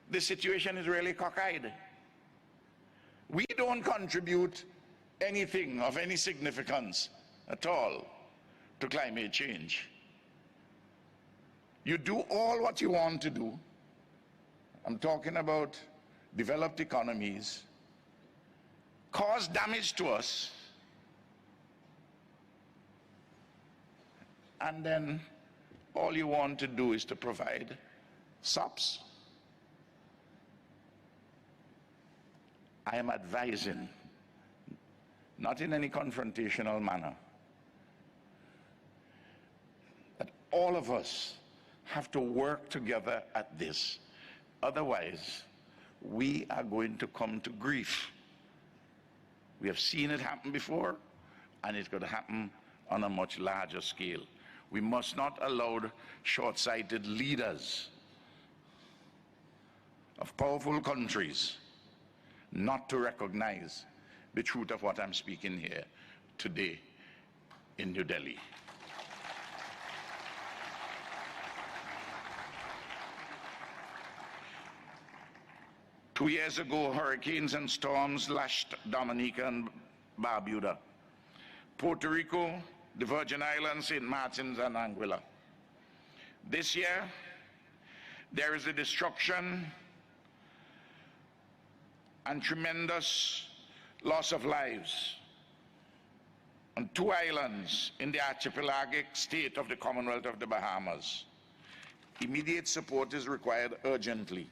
the situation is really cockeyed. We don't contribute anything of any significance at all to climate change. You do all what you want to do. I'm talking about developed economies, cause damage to us, and then all you want to do is to provide SOPs. I am advising, not in any confrontational manner, that all of us have to work together at this. Otherwise, we are going to come to grief. We have seen it happen before, and it's going to happen on a much larger scale. We must not allow short-sighted leaders of powerful countries not to recognize the truth of what I'm speaking here today in New Delhi. Two years ago, hurricanes and storms lashed Dominica and Barbuda, Puerto Rico, the Virgin Islands, St. Martin's, and Anguilla. This year, there is a destruction and tremendous loss of lives on two islands in the archipelagic state of the Commonwealth of the Bahamas. Immediate support is required urgently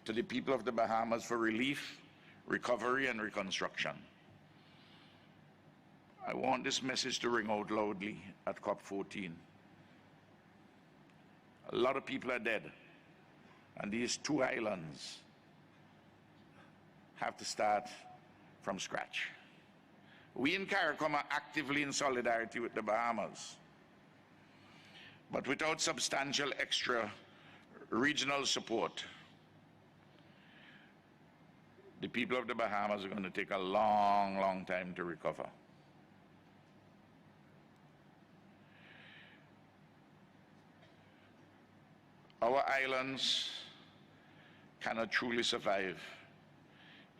to the people of the Bahamas for relief, recovery, and reconstruction. I want this message to ring out loudly at COP14. A lot of people are dead, and these two islands have to start from scratch. We in CARICOM are actively in solidarity with the Bahamas, but without substantial extra regional support, the people of the Bahamas are going to take a long, long time to recover. Our islands cannot truly survive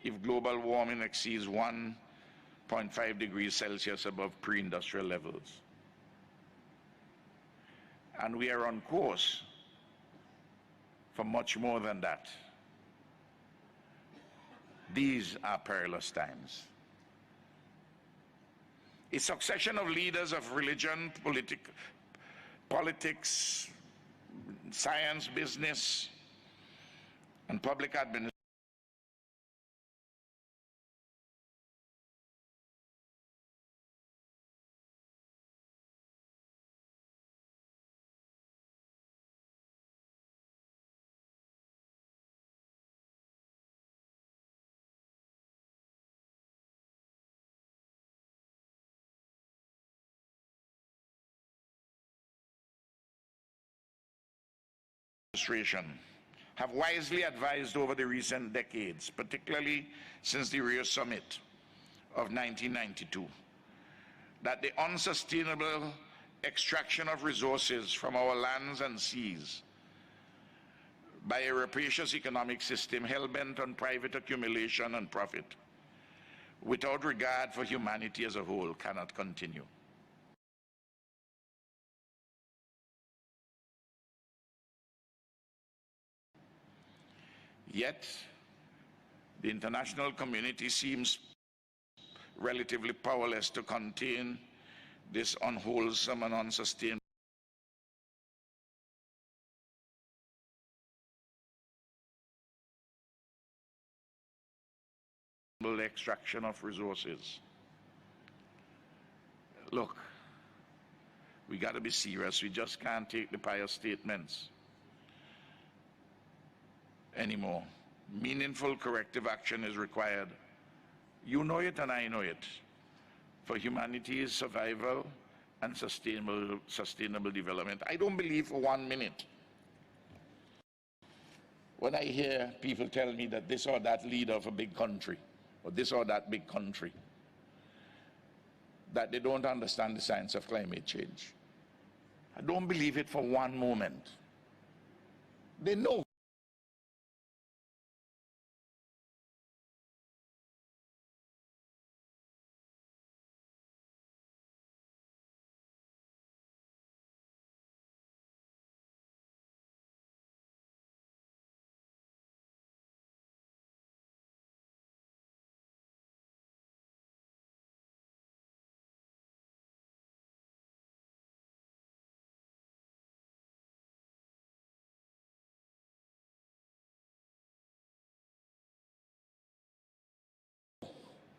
if global warming exceeds 1.5 degrees Celsius above pre-industrial levels. And we are on course for much more than that. These are perilous times. A succession of leaders of religion, politics, science, business, and public administration have wisely advised over the recent decades, particularly since the Rio Summit of 1992, that the unsustainable extraction of resources from our lands and seas by a rapacious economic system hell-bent on private accumulation and profit, without regard for humanity as a whole, cannot continue. Yet, the international community seems relatively powerless to contain this unwholesome and unsustainable extraction of resources. Look, we got to be serious. We just can't take the pious statements anymore. Meaningful corrective action is required. You know it and I know it. For humanity's survival and sustainable development. I don't believe for 1 minute when I hear people tell me that this or that leader of a big country or this or that big country, that they don't understand the science of climate change. I don't believe it for 1 moment. They know.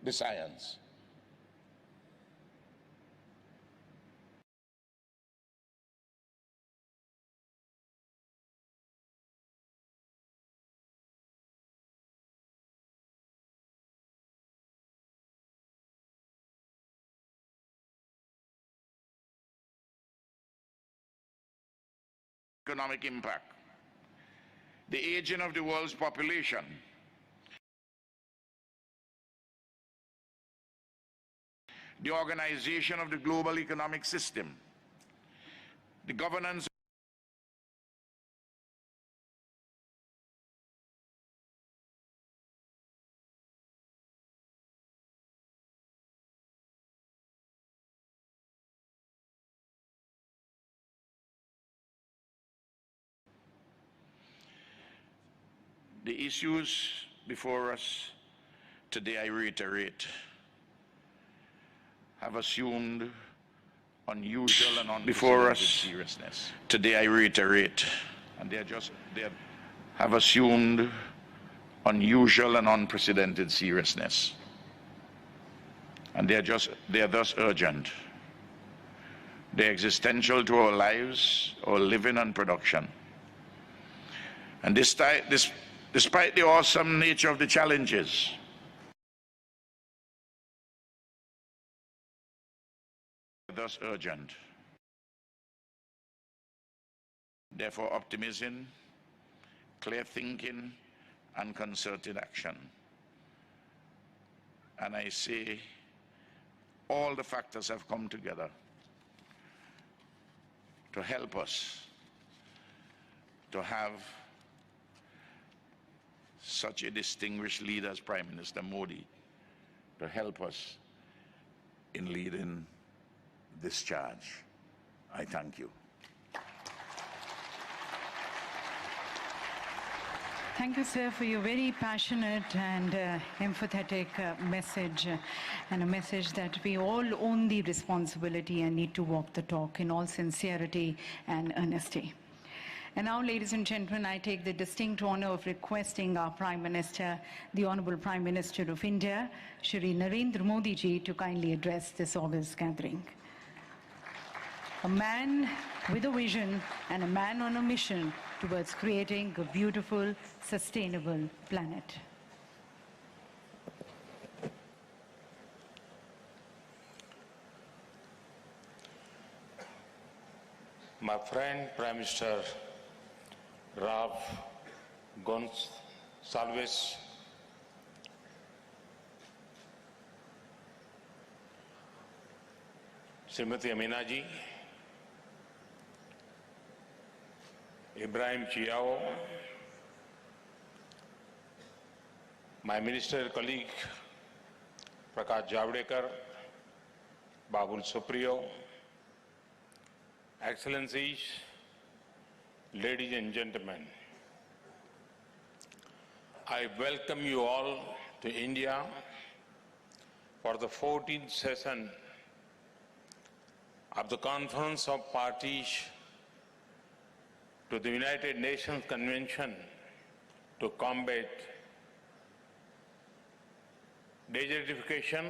The science. Economic impact. The aging of the world's population. The organization of the global economic system, the governance the issues before us today, I reiterate, have assumed unusual and unprecedented seriousness. Today, I reiterate, and they have assumed unusual and unprecedented seriousness, and they are thus urgent. They're existential to our lives, our living and production. And despite the awesome nature of the challenges, was urgent. Therefore, optimism, clear thinking, and concerted action. And I say all the factors have come together to help us to have such a distinguished leader as Prime Minister Modi, to help us in leading this charge. I thank you. Thank you, sir, for your very passionate and empathetic message, and a message that we all own the responsibility and need to walk the talk in all sincerity and honesty. And now, ladies and gentlemen, I take the distinct honor of requesting our Prime Minister, the Honorable Prime Minister of India, Shri Narendra Modi ji, to kindly address this august gathering. A man with a vision and a man on a mission towards creating a beautiful, sustainable planet. My friend Prime Minister Rav Gonsalves, Srimati Amina ji, Ibrahim Chiao, my minister colleague Prakash Javadekar, Babul Supriyo, Excellencies, ladies and gentlemen, I welcome you all to India for the 14th session of the Conference of Parties to the United Nations Convention to combat desertification.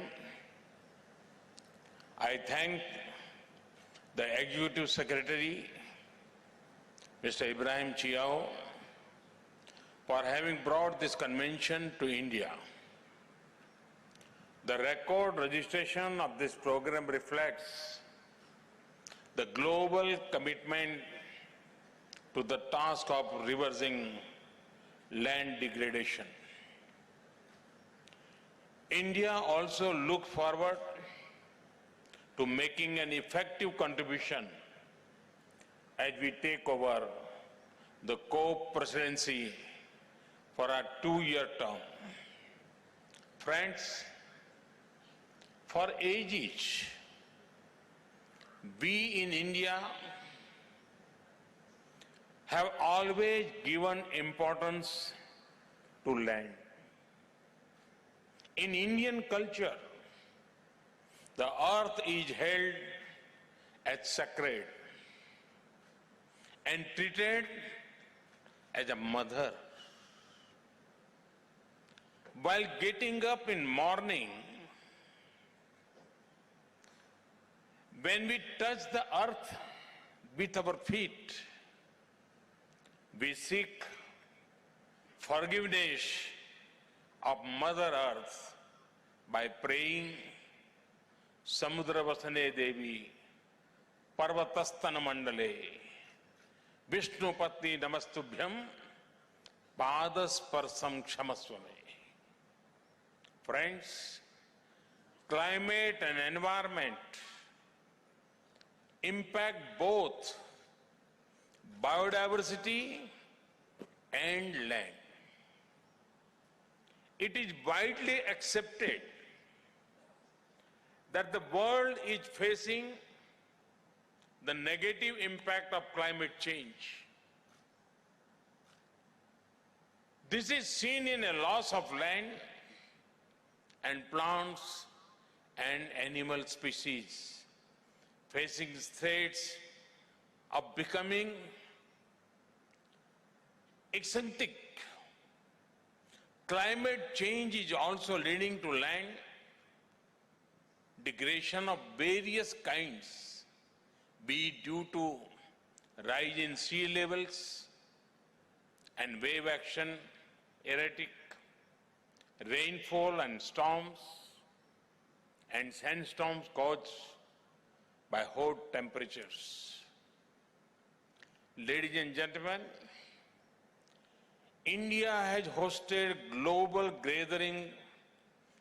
I thank the Executive Secretary, Mr. Ibrahim Chiao, for having brought this convention to India. The record registration of this program reflects the global commitment to the task of reversing land degradation. India also looks forward to making an effective contribution as we take over the co-presidency for our 2-year term. Friends, for ages, we in India have always given importance to land. In Indian culture, the earth is held as sacred and treated as a mother. While getting up in morning, when we touch the earth with our feet, we seek forgiveness of Mother Earth by praying, Samudra Vasane Devi, Parvatastana Mandale, Vishnu Patni Namastubhyam, Padasparsam Kshamaswame. Friends, climate and environment impact both biodiversity and land. It is widely accepted that the world is facing the negative impact of climate change. This is seen in a loss of land and plants and animal species facing threats of becoming extinct. Climate change is also leading to land degradation of various kinds, be it due to rise in sea levels and wave action, erratic rainfall and storms, and sandstorms cause by hot temperatures. Ladies and gentlemen, India has hosted global gathering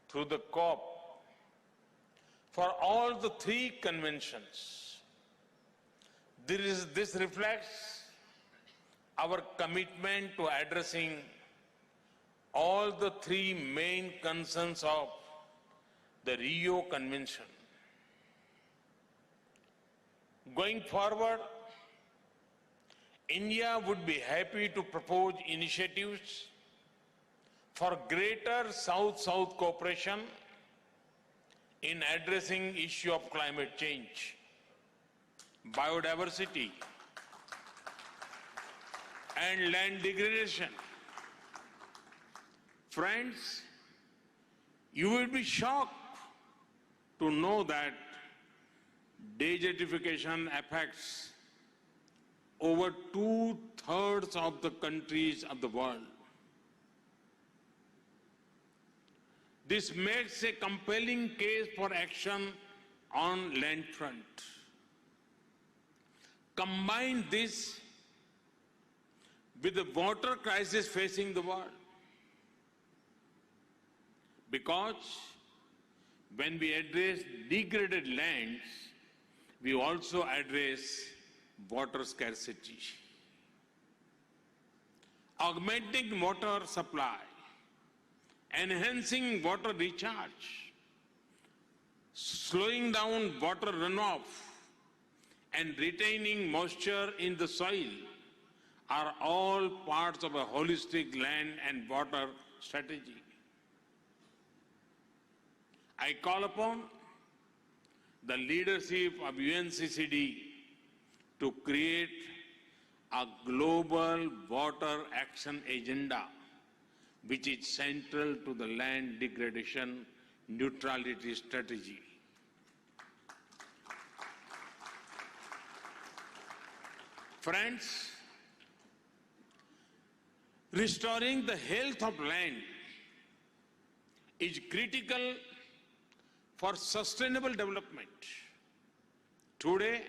through the COP for all the three conventions. This reflects our commitment to addressing all the three main concerns of the Rio Convention. Going forward, India would be happy to propose initiatives for greater South-South cooperation in addressing the issue of climate change, biodiversity, and land degradation. Friends, you will be shocked to know that desertification affects over 2/3 of the countries of the world. This makes a compelling case for action on land front. Combine this with the water crisis facing the world. Because when we address degraded lands, we also address water scarcity. Augmenting water supply, enhancing water recharge, slowing down water runoff, and retaining moisture in the soil are all parts of a holistic land and water strategy. I call upon the leadership of UNCCD to create a global water action agenda which is central to the land degradation neutrality strategy. Friends, restoring the health of land is critical for sustainable development. Today,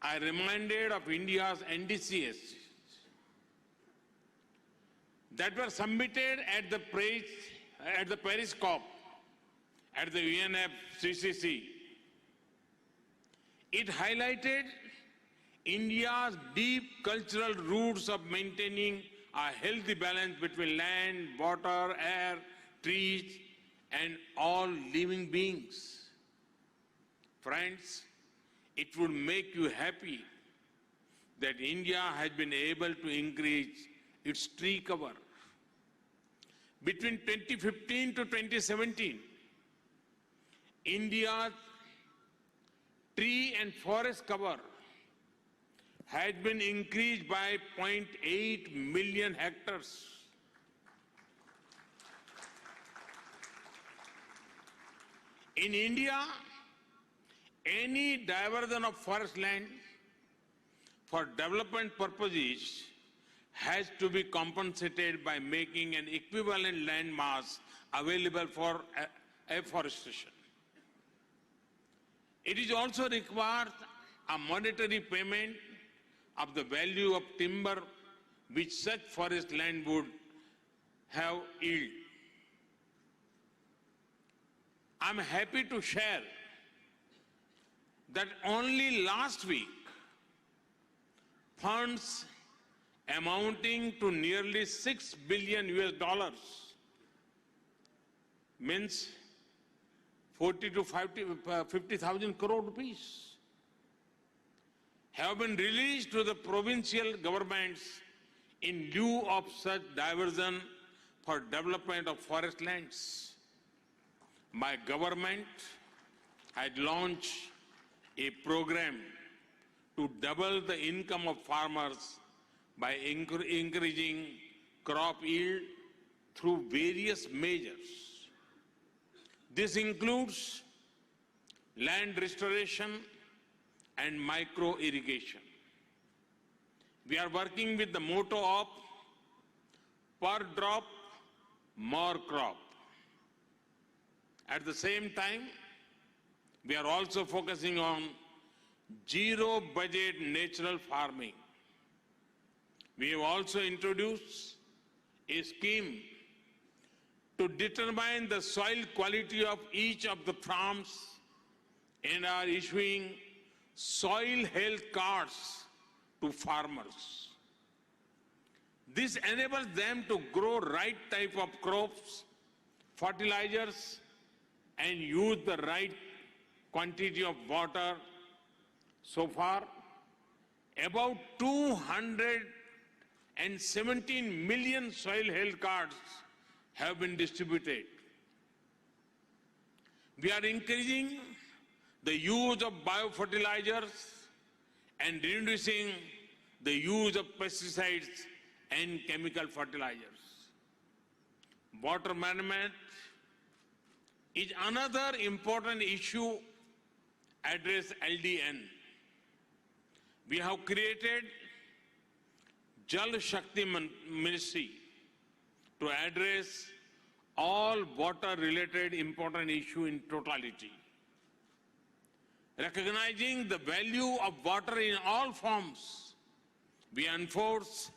I reminded of India's NDCs that were submitted at the Paris COP at the UNFCCC. It highlighted India's deep cultural roots of maintaining a healthy balance between land, water, air, trees, and all living beings. Friends, it would make you happy that India has been able to increase its tree cover. Between 2015 to 2017, India's tree and forest cover has been increased by 0.8 million hectares. In India, any diversion of forest land for development purposes has to be compensated by making an equivalent land mass available for afforestation. It is also required a monetary payment of the value of timber which such forest land would have yield. I am happy to share that only last week, funds amounting to nearly $6 billion means 40 to 50,000 crore rupees have been released to the provincial governments in lieu of such diversion for development of forest lands. My government had launched a program to double the income of farmers by increasing crop yield through various measures. This includes land restoration and micro irrigation. We are working with the motto of per drop, more crop. At the same time, We are also focusing on zero-budget natural farming. We have also introduced a scheme to determine the soil quality of each of the farms and are issuing soil health cards to farmers. This enables them to grow right type of crops, fertilizers, and use the right quantity of water. So far, about 217 million soil health cards have been distributed. We are increasing the use of biofertilizers and reducing the use of pesticides and chemical fertilizers. Water management is another important issue addressed LDN. We have created Jal Shakti Ministry to address all water-related important issues in totality. Recognizing the value of water in all forms, we enforce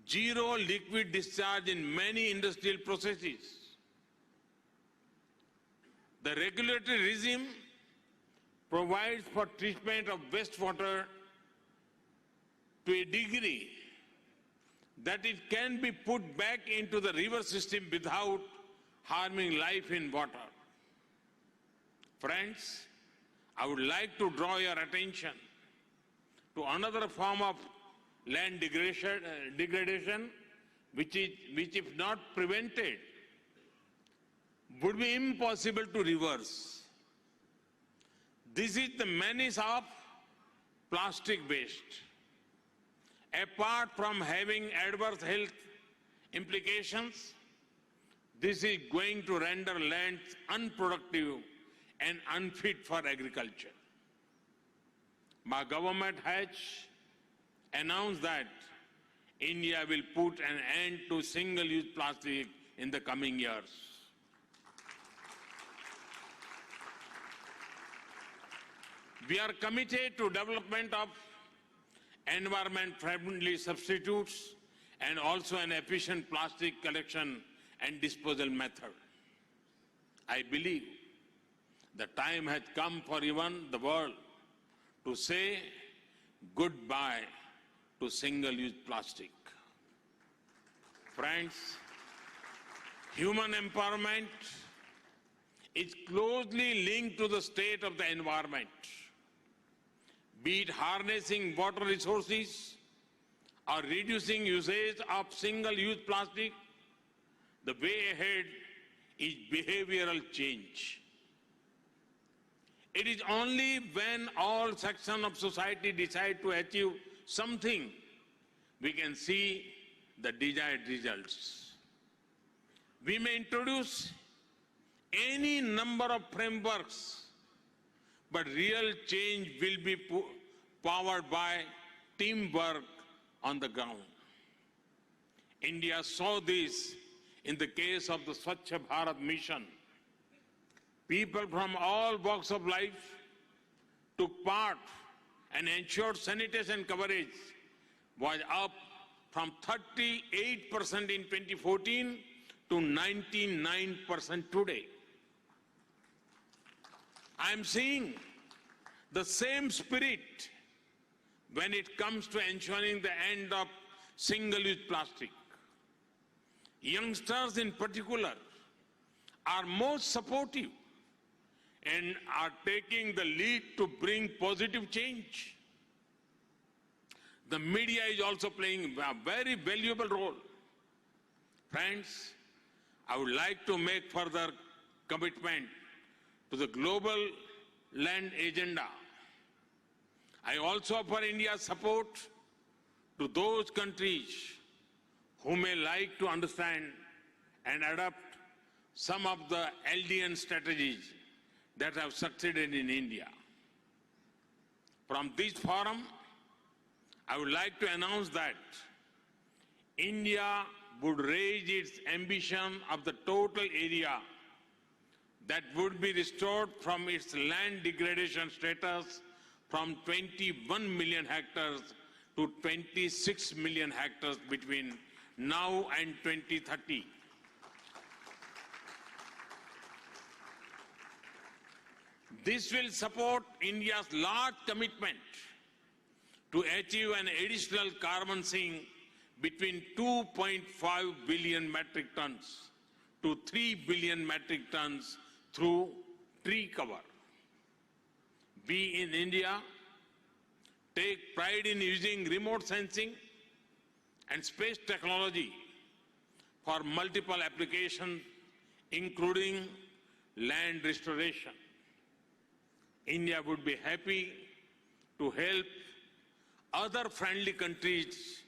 zero liquid discharge in many industrial processes. The regulatory regime provides for treatment of wastewater to a degree that it can be put back into the river system without harming life in water. Friends, I would like to draw your attention to another form of land degradation, which if not prevented, would be impossible to reverse. This is the menace of plastic waste. Apart from having adverse health implications, this is going to render lands unproductive and unfit for agriculture. My government has announced that India will put an end to single-use plastic in the coming years. We are committed to development of environment-friendly substitutes and also an efficient plastic collection and disposal method. I believe the time has come for even the world to say goodbye to single-use plastic. Friends, human empowerment is closely linked to the state of the environment. Be it harnessing water resources or reducing usage of single-use plastic, the way ahead is behavioral change. It is only when all sections of society decide to achieve something we can see the desired results. We may introduce any number of frameworks, but real change will be powered by teamwork on the ground. India saw this in the case of the Swachh Bharat mission. People from all walks of life took part and ensured sanitation coverage was up from 38% in 2014 to 99% today. I am seeing the same spirit when it comes to ensuring the end of single-use plastic. Youngsters in particular are most supportive and are taking the lead to bring positive change. The media is also playing a very valuable role. Friends, I would like to make further commitment to the global land agenda. I also offer India's support to those countries who may like to understand and adopt some of the LDN strategies that have succeeded in India. From this forum, I would like to announce that India would raise its ambition of the total area that would be restored from its land degradation status from 21 million hectares to 26 million hectares between now and 2030. This will support India's large commitment to achieve an additional carbon sink between 2.5 billion metric tons to 3 billion metric tons through tree cover. We in India take pride in using remote sensing and space technology for multiple applications, including land restoration. India would be happy to help other friendly countries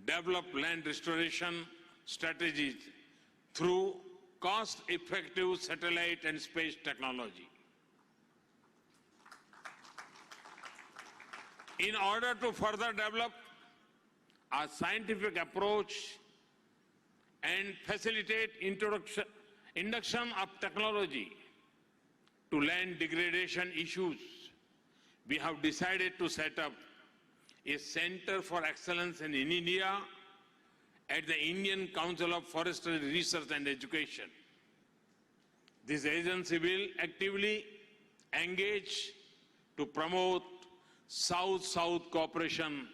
develop land restoration strategies through cost-effective satellite and space technology. In order to further develop a scientific approach and facilitate induction of technology to land degradation issues, we have decided to set up a Center for Excellence in India at the Indian Council of Forestry Research and Education. This agency will actively engage to promote South-South cooperation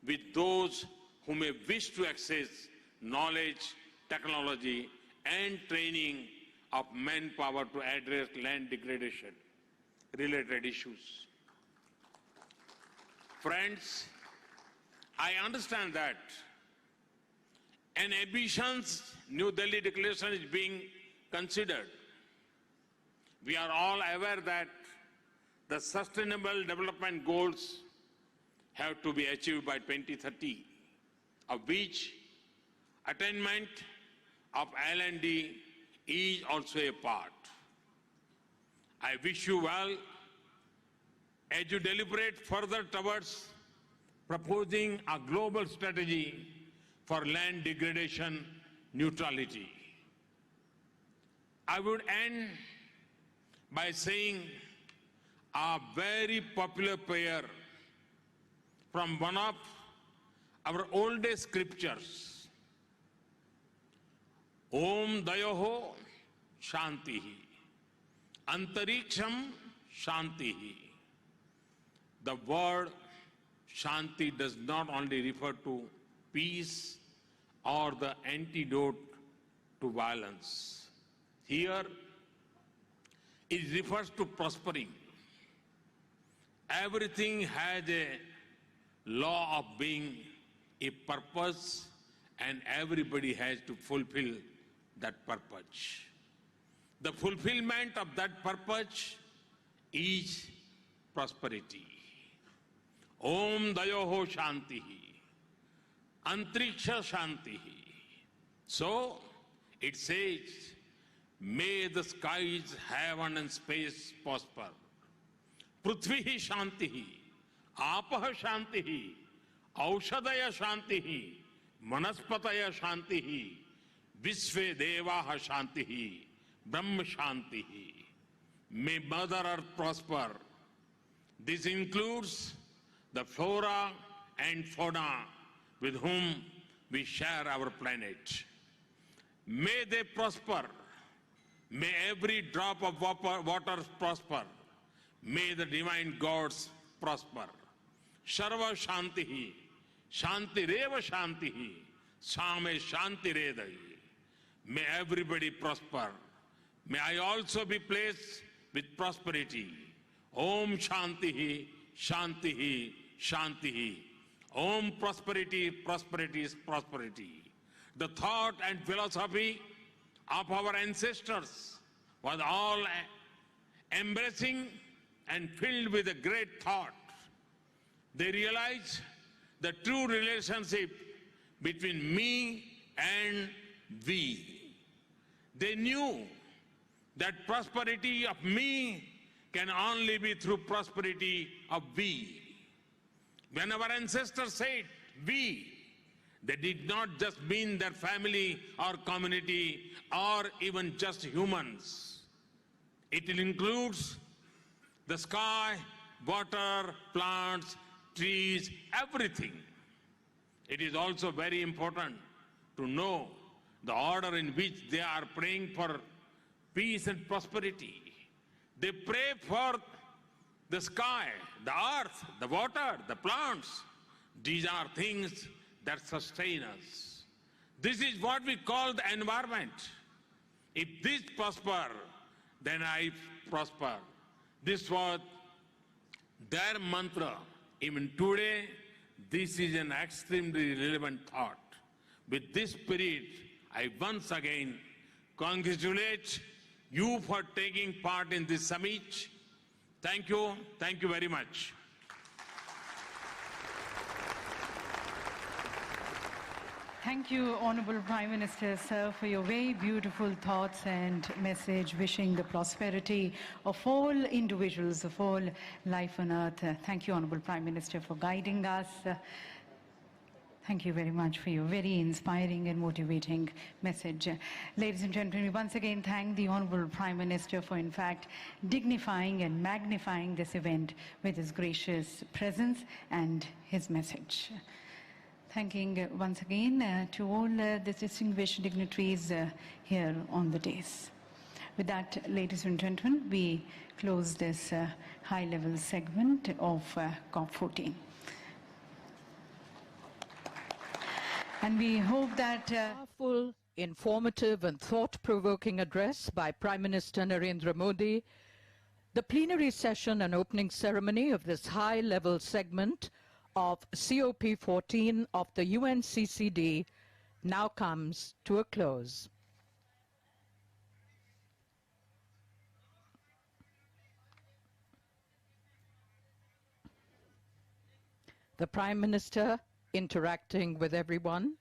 with those who may wish to access knowledge, technology, and training of manpower to address land degradation related issues. Friends, I understand that an ambitious New Delhi declaration is being considered. We are all aware that the Sustainable Development Goals have to be achieved by 2030, of which attainment of L&D is also a part. I wish you well as you deliberate further towards proposing a global strategy for land degradation neutrality. I would end by saying a very popular prayer from one of our oldest scriptures. Om Dayoho Shantihi, Antariksham Shantihi. The word Shanti does not only refer to peace or the antidote to violence. Here, it refers to prospering. Everything has a law of being, a purpose, and everybody has to fulfill that purpose. The fulfillment of that purpose is prosperity. Om Dayoho Shantihi, Antariksha Shantihi. So, it says, may the skies, heaven and space prosper. Prithvihi Shantihi, Apaha Shantihi, Aushadaya Shantihi, Manaspataya Shantihi, Vishve Devaha Shantihi, Brahma Shantihi. May Mother Earth prosper. This includes the flora and fauna with whom we share our planet. May they prosper. May every drop of water prosper. May the divine gods prosper. Sarva Shantihi, Shantireva Shantihi, Same Shantiredahi. May everybody prosper. May I also be placed with prosperity. Om Shantihi, Shantihi, Shantihi. Om prosperity, prosperity is prosperity. The thought and philosophy of our ancestors was all embracing and filled with a great thought. They realized the true relationship between me and we. They knew that prosperity of me can only be through prosperity of we. When our ancestors said we, they did not just mean their family or community or even just humans. It includes the sky, water, plants, trees, everything. It is also very important to know the order in which they are praying for peace and prosperity. They pray for the sky, the earth, the water, the plants. These are things that sustain us. This is what we call the environment. If this prosper, then I prosper. This was their mantra. Even today, this is an extremely relevant thought. With this spirit, I once again congratulate you for taking part in this summit. Thank you very much. Thank you, Honorable Prime Minister, sir, for your very beautiful thoughts and message wishing the prosperity of all individuals, of all life on earth. Thank you, Honorable Prime Minister, for guiding us. Thank you very much for your very inspiring and motivating message. Ladies and gentlemen, we once again thank the Honorable Prime Minister for, in fact, dignifying and magnifying this event with his gracious presence and his message. Thanking once again to all the distinguished dignitaries here on the dais. With that, ladies and gentlemen, we close this high-level segment of COP14. And we hope that powerful, informative and thought-provoking address by Prime Minister Narendra Modi, the plenary session and opening ceremony of this high-level segment of COP14 of the UNCCD now comes to a close. The Prime Minister, interacting with everyone,